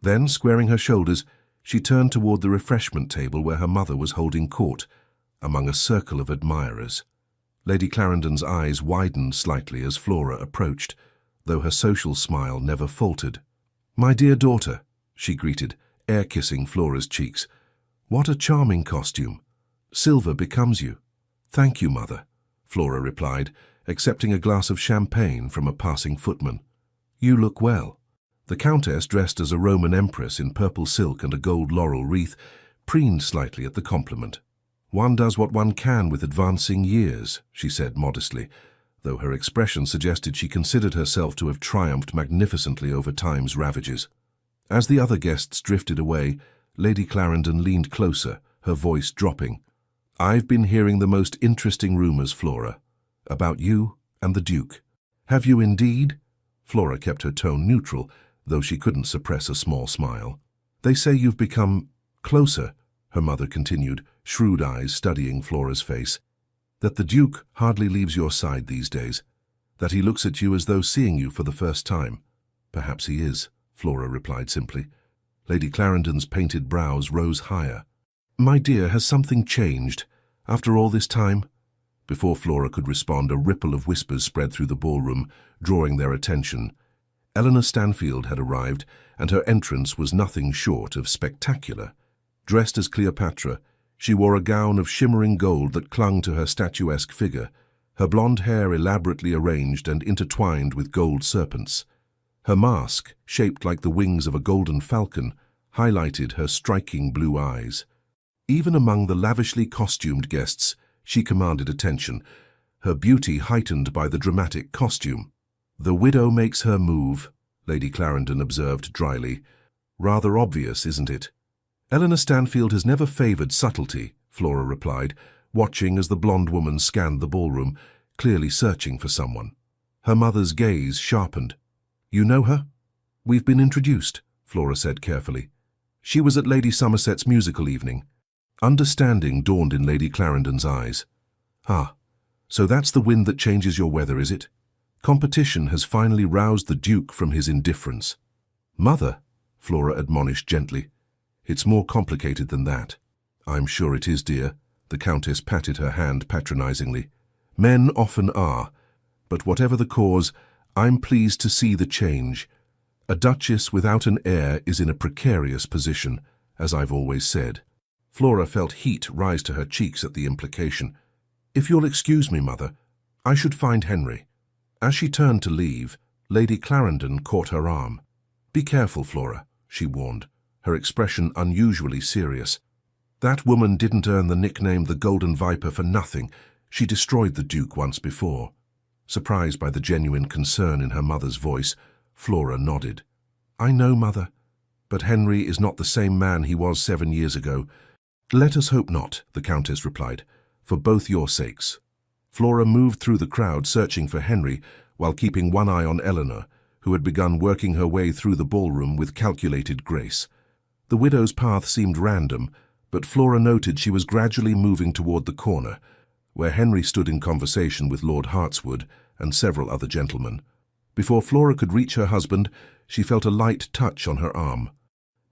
Then, squaring her shoulders, she turned toward the refreshment table where her mother was holding court, among a circle of admirers. Lady Clarendon's eyes widened slightly as Flora approached, though her social smile never faltered. "My dear daughter," she greeted, air-kissing Flora's cheeks. What a charming costume. Silver becomes you. Thank you, Mother, Flora replied, accepting a glass of champagne from a passing footman. You look well. The Countess, dressed as a Roman empress in purple silk and a gold laurel wreath, preened slightly at the compliment. One does what one can with advancing years, she said modestly, though her expression suggested she considered herself to have triumphed magnificently over time's ravages. As the other guests drifted away, Lady Clarendon leaned closer, her voice dropping. I've been hearing the most interesting rumours, Flora, about you and the Duke. Have you indeed? Flora kept her tone neutral, though she couldn't suppress a small smile. They say you've become closer, her mother continued, shrewd eyes studying Flora's face. That the Duke hardly leaves your side these days. That he looks at you as though seeing you for the first time. Perhaps he is, Flora replied simply. Lady Clarendon's painted brows rose higher. My dear, has something changed? After all this time? Before Flora could respond, a ripple of whispers spread through the ballroom, drawing their attention. Eleanor Stanfield had arrived, and her entrance was nothing short of spectacular. Dressed as Cleopatra, she wore a gown of shimmering gold that clung to her statuesque figure, her blonde hair elaborately arranged and intertwined with gold serpents. Her mask, shaped like the wings of a golden falcon, highlighted her striking blue eyes. Even among the lavishly costumed guests, she commanded attention, her beauty heightened by the dramatic costume. The widow makes her move, Lady Clarendon observed dryly. Rather obvious, isn't it? Eleanor Stanfield has never favoured subtlety, Flora replied, watching as the blonde woman scanned the ballroom, clearly searching for someone. Her mother's gaze sharpened. You know her? We've been introduced, Flora said carefully. She was at Lady Somerset's musical evening. Understanding dawned in Lady Clarendon's eyes. Ah, so that's the wind that changes your weather, is it? Competition has finally roused the Duke from his indifference. Mother, Flora admonished gently. It's more complicated than that. I'm sure it is, dear. The Countess patted her hand patronizingly. Men often are, but whatever the cause, I'm pleased to see the change. A duchess without an heir is in a precarious position, as I've always said. Flora felt heat rise to her cheeks at the implication. If you'll excuse me, Mother, I should find Henry. As she turned to leave, Lady Clarendon caught her arm. Be careful, Flora, she warned, her expression unusually serious. That woman didn't earn the nickname the Golden Viper for nothing. She destroyed the Duke once before. Surprised by the genuine concern in her mother's voice, Flora nodded. I know, Mother, but Henry is not the same man he was 7 years ago. Let us hope not, the Countess replied, for both your sakes. Flora moved through the crowd searching for Henry while keeping one eye on Eleanor, who had begun working her way through the ballroom with calculated grace. The widow's path seemed random, but Flora noted she was gradually moving toward the corner, where Henry stood in conversation with Lord Hartswood and several other gentlemen. Before Flora could reach her husband, she felt a light touch on her arm.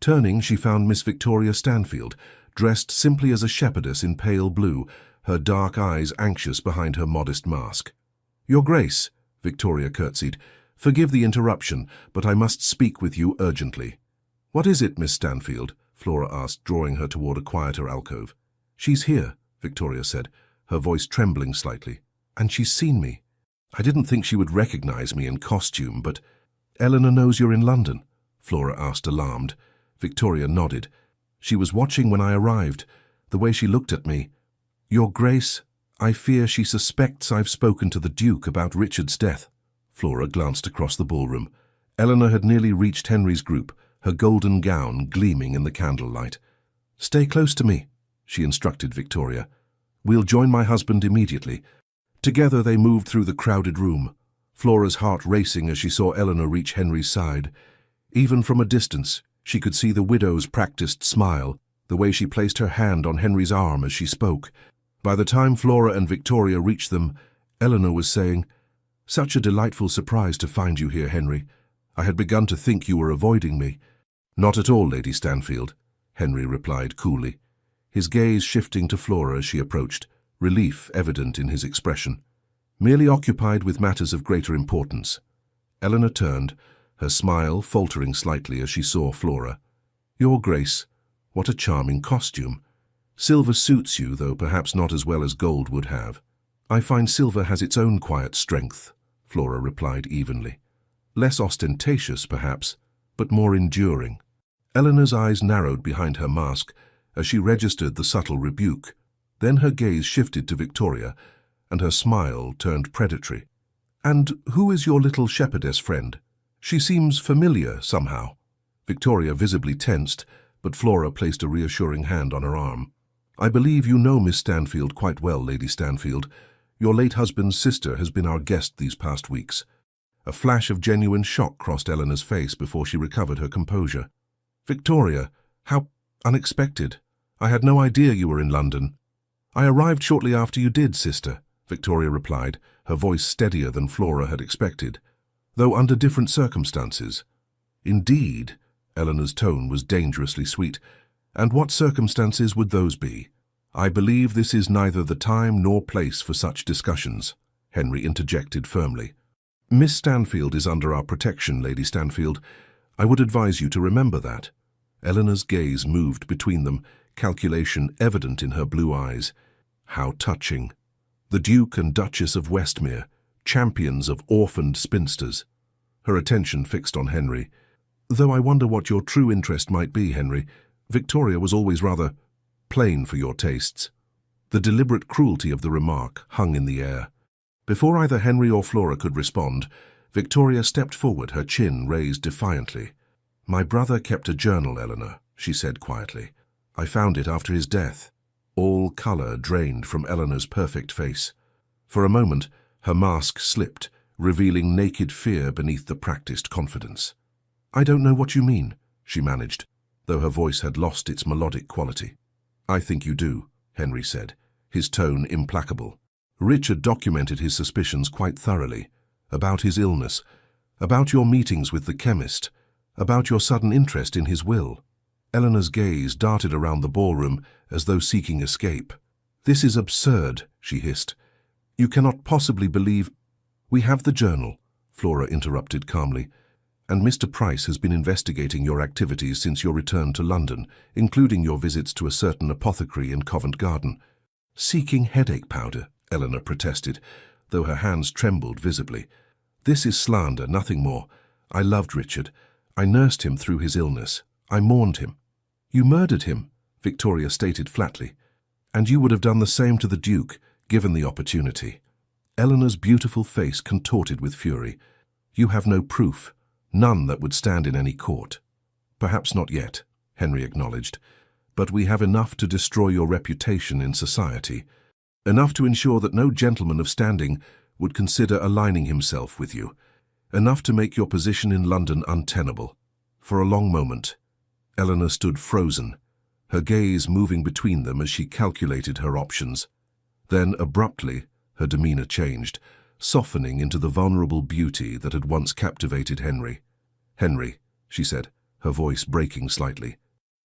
Turning, she found Miss Victoria Stanfield, dressed simply as a shepherdess in pale blue, her dark eyes anxious behind her modest mask. Your Grace, Victoria curtsied, forgive the interruption, but I must speak with you urgently. What is it, Miss Stanfield? Flora asked, drawing her toward a quieter alcove. She's here, Victoria said, her voice trembling slightly. And she's seen me. I didn't think she would recognize me in costume, but... Eleanor knows you're in London? Flora asked, alarmed. Victoria nodded. She was watching when I arrived, the way she looked at me. Your Grace, I fear she suspects I've spoken to the Duke about Richard's death. Flora glanced across the ballroom. Eleanor had nearly reached Henry's group, her golden gown gleaming in the candlelight. Stay close to me, she instructed Victoria. We'll join my husband immediately. Together they moved through the crowded room, Flora's heart racing as she saw Eleanor reach Henry's side. Even from a distance, she could see the widow's practiced smile, the way she placed her hand on Henry's arm as she spoke. By the time Flora and Victoria reached them, Eleanor was saying, Such a delightful surprise to find you here, Henry. I had begun to think you were avoiding me. Not at all, Lady Stanfield, Henry replied coolly, his gaze shifting to Flora as she approached, relief evident in his expression. Merely occupied with matters of greater importance. Eleanor turned, her smile faltering slightly as she saw Flora. Your Grace, what a charming costume. Silver suits you, though perhaps not as well as gold would have. I find silver has its own quiet strength, Flora replied evenly. Less ostentatious, perhaps, but more enduring. Eleanor's eyes narrowed behind her mask as she registered the subtle rebuke. Then her gaze shifted to Victoria, and her smile turned predatory. And who is your little shepherdess friend? She seems familiar somehow. Victoria visibly tensed, but Flora placed a reassuring hand on her arm. I believe you know Miss Stanfield quite well, Lady Stanfield. Your late husband's sister has been our guest these past weeks. A flash of genuine shock crossed Eleanor's face before she recovered her composure. Victoria, how unexpected. I had no idea you were in London. I arrived shortly after you did, sister, Victoria replied, her voice steadier than Flora had expected, though under different circumstances. Indeed, Eleanor's tone was dangerously sweet. And what circumstances would those be? I believe this is neither the time nor place for such discussions, Henry interjected firmly. Miss Stanfield is under our protection, Lady Stanfield. I would advise you to remember that. Eleanor's gaze moved between them, calculation evident in her blue eyes. How touching. The Duke and Duchess of Westmere, champions of orphaned spinsters. Her attention fixed on Henry. Though I wonder what your true interest might be, Henry. Victoria was always rather plain for your tastes. The deliberate cruelty of the remark hung in the air. Before either Henry or Flora could respond, Victoria stepped forward, her chin raised defiantly. My brother kept a journal, Eleanor, she said quietly. I found it after his death. All colour drained from Eleanor's perfect face. For a moment, her mask slipped, revealing naked fear beneath the practiced confidence. I don't know what you mean, she managed, though her voice had lost its melodic quality. I think you do, Henry said, his tone implacable. Richard documented his suspicions quite thoroughly, about his illness, about your meetings with the chemist, about your sudden interest in his will. Eleanor's gaze darted around the ballroom as though seeking escape. This is absurd, she hissed. You cannot possibly believe— We have the journal, Flora interrupted calmly, and Mr. Price has been investigating your activities since your return to London, including your visits to a certain apothecary in Covent Garden. Seeking headache powder, Eleanor protested, though her hands trembled visibly. This is slander, nothing more. I loved Richard. I nursed him through his illness. I mourned him. You murdered him, Victoria stated flatly. And you would have done the same to the Duke, given the opportunity. Eleanor's beautiful face contorted with fury. You have no proof. None that would stand in any court. Perhaps not yet, Henry acknowledged, but we have enough to destroy your reputation in society, enough to ensure that no gentleman of standing would consider aligning himself with you, enough to make your position in London untenable. For a long moment, Eleanor stood frozen, her gaze moving between them as she calculated her options. Then, abruptly, her demeanour changed, softening into the vulnerable beauty that had once captivated Henry. Henry, she said, her voice breaking slightly,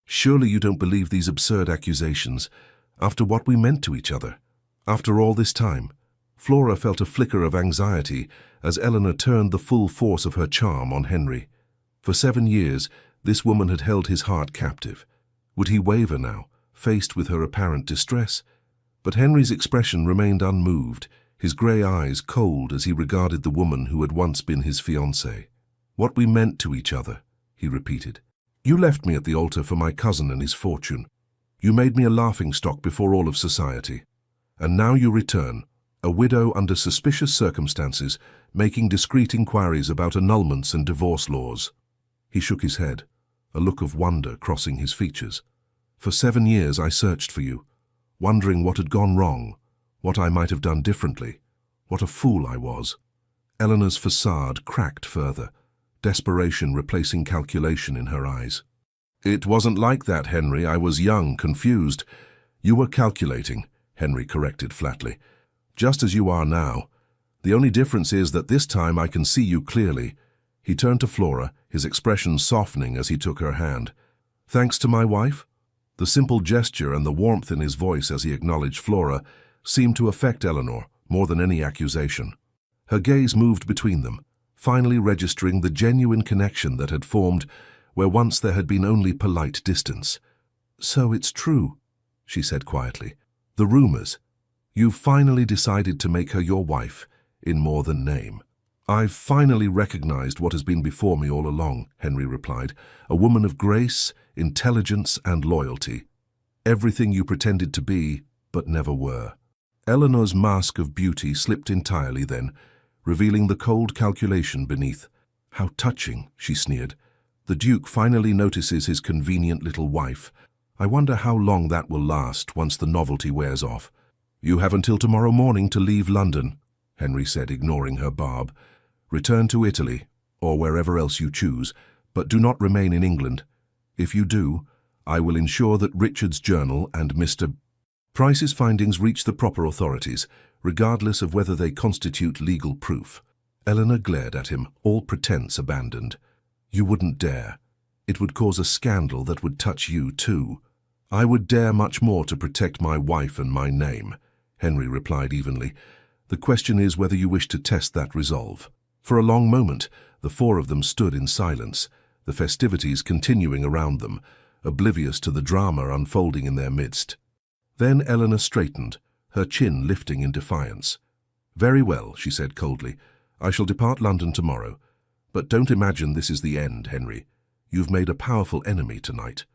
surely you don't believe these absurd accusations, after what we meant to each other, after all this time? Flora felt a flicker of anxiety as Eleanor turned the full force of her charm on Henry. For 7 years, this woman had held his heart captive. Would he waver now, faced with her apparent distress? But Henry's expression remained unmoved, his grey eyes cold as he regarded the woman who had once been his fiancée. What we meant to each other, he repeated. You left me at the altar for my cousin and his fortune. You made me a laughingstock before all of society. And now you return, a widow under suspicious circumstances, making discreet inquiries about annulments and divorce laws. He shook his head, a look of wonder crossing his features. For 7 years I searched for you, wondering what had gone wrong, what I might have done differently, what a fool I was. Eleanor's facade cracked further, desperation replacing calculation in her eyes. It wasn't like that, Henry. I was young, confused. You were calculating, Henry corrected flatly. Just as you are now. The only difference is that this time I can see you clearly. He turned to Flora, his expression softening as he took her hand. Thanks to my wife? The simple gesture and the warmth in his voice as he acknowledged Flora seemed to affect Eleanor more than any accusation. Her gaze moved between them, finally registering the genuine connection that had formed where once there had been only polite distance. So it's true, she said quietly. "The rumors. You've finally decided to make her your wife, in more than name." "I've finally recognized what has been before me all along," Henry replied. "A woman of grace, intelligence, and loyalty. Everything you pretended to be, but never were." Eleanor's mask of beauty slipped entirely then, revealing the cold calculation beneath. "How touching," she sneered. "The Duke finally notices his convenient little wife. I wonder how long that will last once the novelty wears off." "You have until tomorrow morning to leave London," Henry said, ignoring her barb. "Return to Italy, or wherever else you choose, but do not remain in England. If you do, I will ensure that Richard's journal and Mr. Price's findings reach the proper authorities, regardless of whether they constitute legal proof." Eleanor glared at him, all pretense abandoned. "You wouldn't dare. It would cause a scandal that would touch you too." "I would dare much more to protect my wife and my name," Henry replied evenly. "The question is whether you wish to test that resolve." For a long moment, the four of them stood in silence, the festivities continuing around them, oblivious to the drama unfolding in their midst. Then Eleanor straightened, her chin lifting in defiance. "Very well," she said coldly. "I shall depart London tomorrow. But don't imagine this is the end, Henry. You've made a powerful enemy tonight."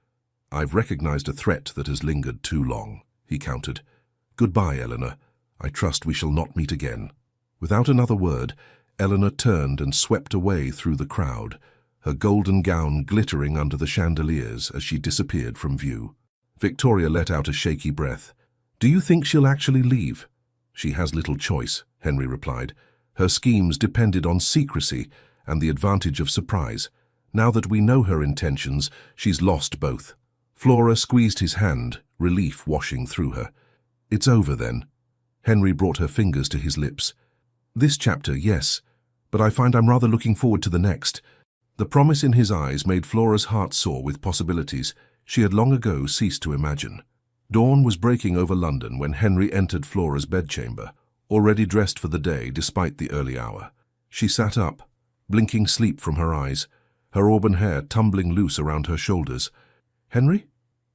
"I've recognized a threat that has lingered too long," he countered. "Goodbye, Eleanor. I trust we shall not meet again." Without another word, Eleanor turned and swept away through the crowd, her golden gown glittering under the chandeliers as she disappeared from view. Victoria let out a shaky breath. "Do you think she'll actually leave?" "She has little choice," Henry replied. "Her schemes depended on secrecy and the advantage of surprise. Now that we know her intentions, she's lost both." Flora squeezed his hand, relief washing through her. "It's over then." Henry brought her fingers to his lips. "This chapter, yes, but I find I'm rather looking forward to the next." The promise in his eyes made Flora's heart soar with possibilities she had long ago ceased to imagine. Dawn was breaking over London when Henry entered Flora's bedchamber, already dressed for the day despite the early hour. She sat up, blinking sleep from her eyes, her auburn hair tumbling loose around her shoulders. "Henry?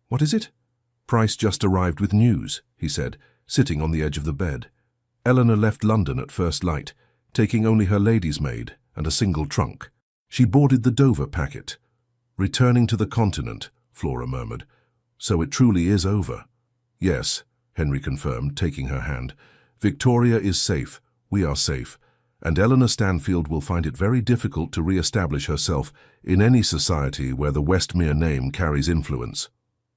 What is it?" "Price just arrived with news," he said, sitting on the edge of the bed. "Eleanor left London at first light, taking only her lady's maid and a single trunk. She boarded the Dover packet." "Returning to the continent," Flora murmured. "So it truly is over." "Yes," Henry confirmed, taking her hand. "Victoria is safe, we are safe, and Eleanor Stanfield will find it very difficult to re-establish herself in any society where the Westmere name carries influence."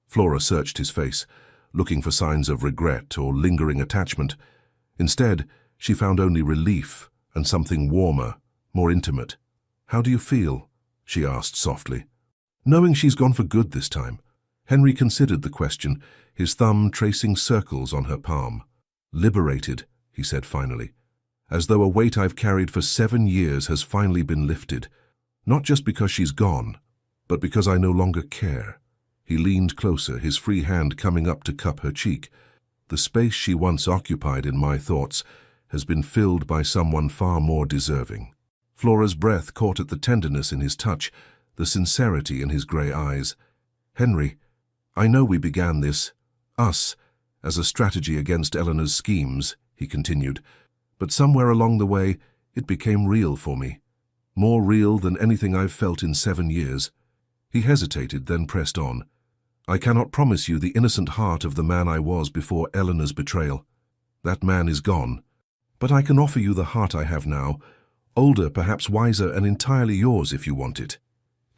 Flora searched his face, looking for signs of regret or lingering attachment. Instead, she found only relief and something warmer, more intimate. "How do you feel?" she asked softly. "Knowing she's gone for good this time." Henry considered the question, his thumb tracing circles on her palm. "Liberated," he said finally, "as though a weight I've carried for 7 years has finally been lifted. Not just because she's gone, but because I no longer care." He leaned closer, his free hand coming up to cup her cheek. "The space she once occupied in my thoughts has been filled by someone far more deserving." Flora's breath caught at the tenderness in his touch, the sincerity in his grey eyes. "Henry, I know we began this, us, as a strategy against Eleanor's schemes," he continued, "but somewhere along the way it became real for me. More real than anything I've felt in 7 years. He hesitated, then pressed on. "I cannot promise you the innocent heart of the man I was before Eleanor's betrayal. That man is gone. But I can offer you the heart I have now, older, perhaps wiser, and entirely yours if you want it."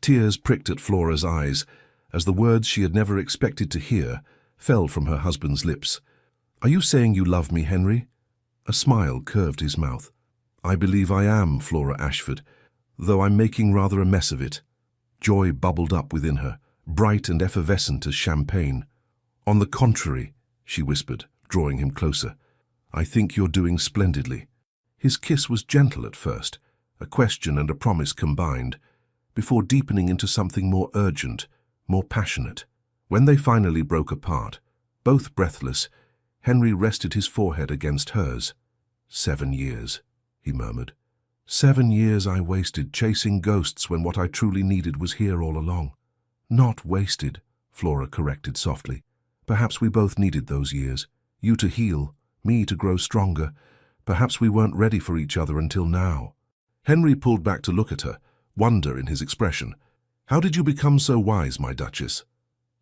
Tears pricked at Flora's eyes, as the words she had never expected to hear fell from her husband's lips. "Are you saying you love me, Henry?" A smile curved his mouth. "I believe I am, Flora Ashford, though I'm making rather a mess of it." Joy bubbled up within her, bright and effervescent as champagne. "On the contrary," she whispered, drawing him closer, "I think you're doing splendidly." His kiss was gentle at first, a question and a promise combined, before deepening into something more urgent, more passionate. When they finally broke apart, both breathless, Henry rested his forehead against hers. 7 years, he murmured. 7 years I wasted chasing ghosts when what I truly needed was here all along. Not wasted, Flora corrected softly, Perhaps we both needed those years. You to heal, me to grow stronger. Perhaps we weren't ready for each other until now. Henry pulled back to look at her, wonder in his expression. How did you become so wise, my Duchess?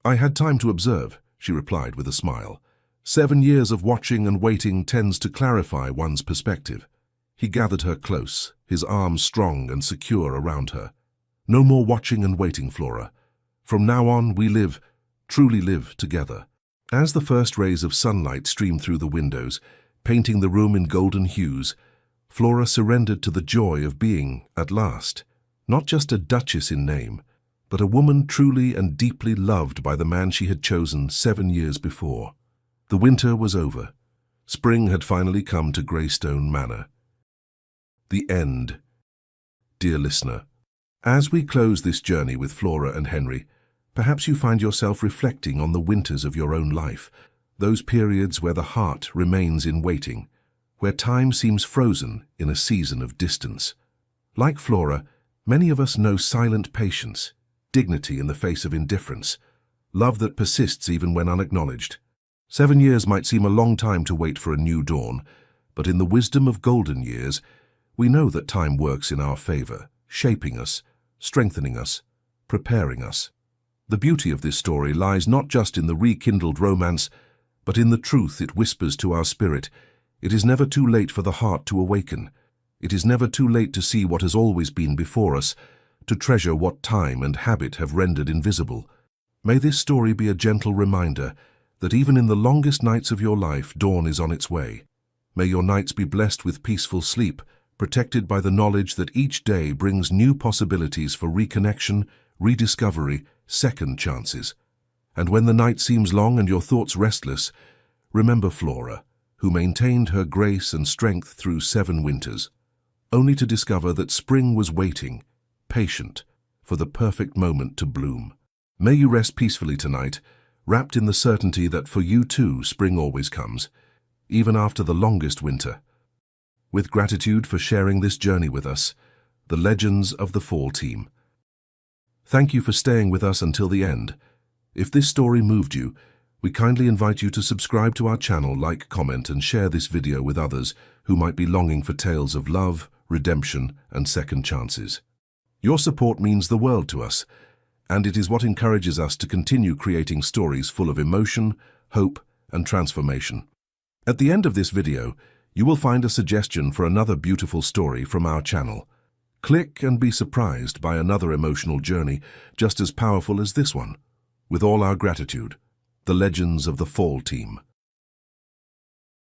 I had time to observe, she replied with a smile. 7 years of watching and waiting tends to clarify one's perspective. He gathered her close, his arms strong and secure around her. No more watching and waiting, Flora. From now on, we live, truly live together. As the first rays of sunlight streamed through the windows, painting the room in golden hues, Flora surrendered to the joy of being, at last, not just a duchess in name, but a woman truly and deeply loved by the man she had chosen 7 years before. The winter was over. Spring had finally come to Greystone Manor. The end. Dear listener, as we close this journey with Flora and Henry, perhaps you find yourself reflecting on the winters of your own life, those periods where the heart remains in waiting, where time seems frozen in a season of distance. Like Flora, many of us know silent patience, dignity in the face of indifference, love that persists even when unacknowledged. 7 years might seem a long time to wait for a new dawn, but in the wisdom of golden years, we know that time works in our favor, shaping us, strengthening us, preparing us. The beauty of this story lies not just in the rekindled romance, but in the truth it whispers to our spirit. It is never too late for the heart to awaken. It is never too late to see what has always been before us, to treasure what time and habit have rendered invisible. May this story be a gentle reminder that even in the longest nights of your life, dawn is on its way. May your nights be blessed with peaceful sleep, protected by the knowledge that each day brings new possibilities for reconnection, rediscovery, second chances. And when the night seems long and your thoughts restless, remember Flora, who maintained her grace and strength through 7 winters, only to discover that spring was waiting, patient, for the perfect moment to bloom. May you rest peacefully tonight, wrapped in the certainty that for you too spring always comes, even after the longest winter. With gratitude for sharing this journey with us, the Legends of the Fall team. Thank you for staying with us until the end. If this story moved you, we kindly invite you to subscribe to our channel, like, comment, and share this video with others who might be longing for tales of love, redemption, and second chances. Your support means the world to us, and it is what encourages us to continue creating stories full of emotion, hope, and transformation. At the end of this video, you will find a suggestion for another beautiful story from our channel. Click and be surprised by another emotional journey just as powerful as this one. With all our gratitude, the Legends of the Fall team.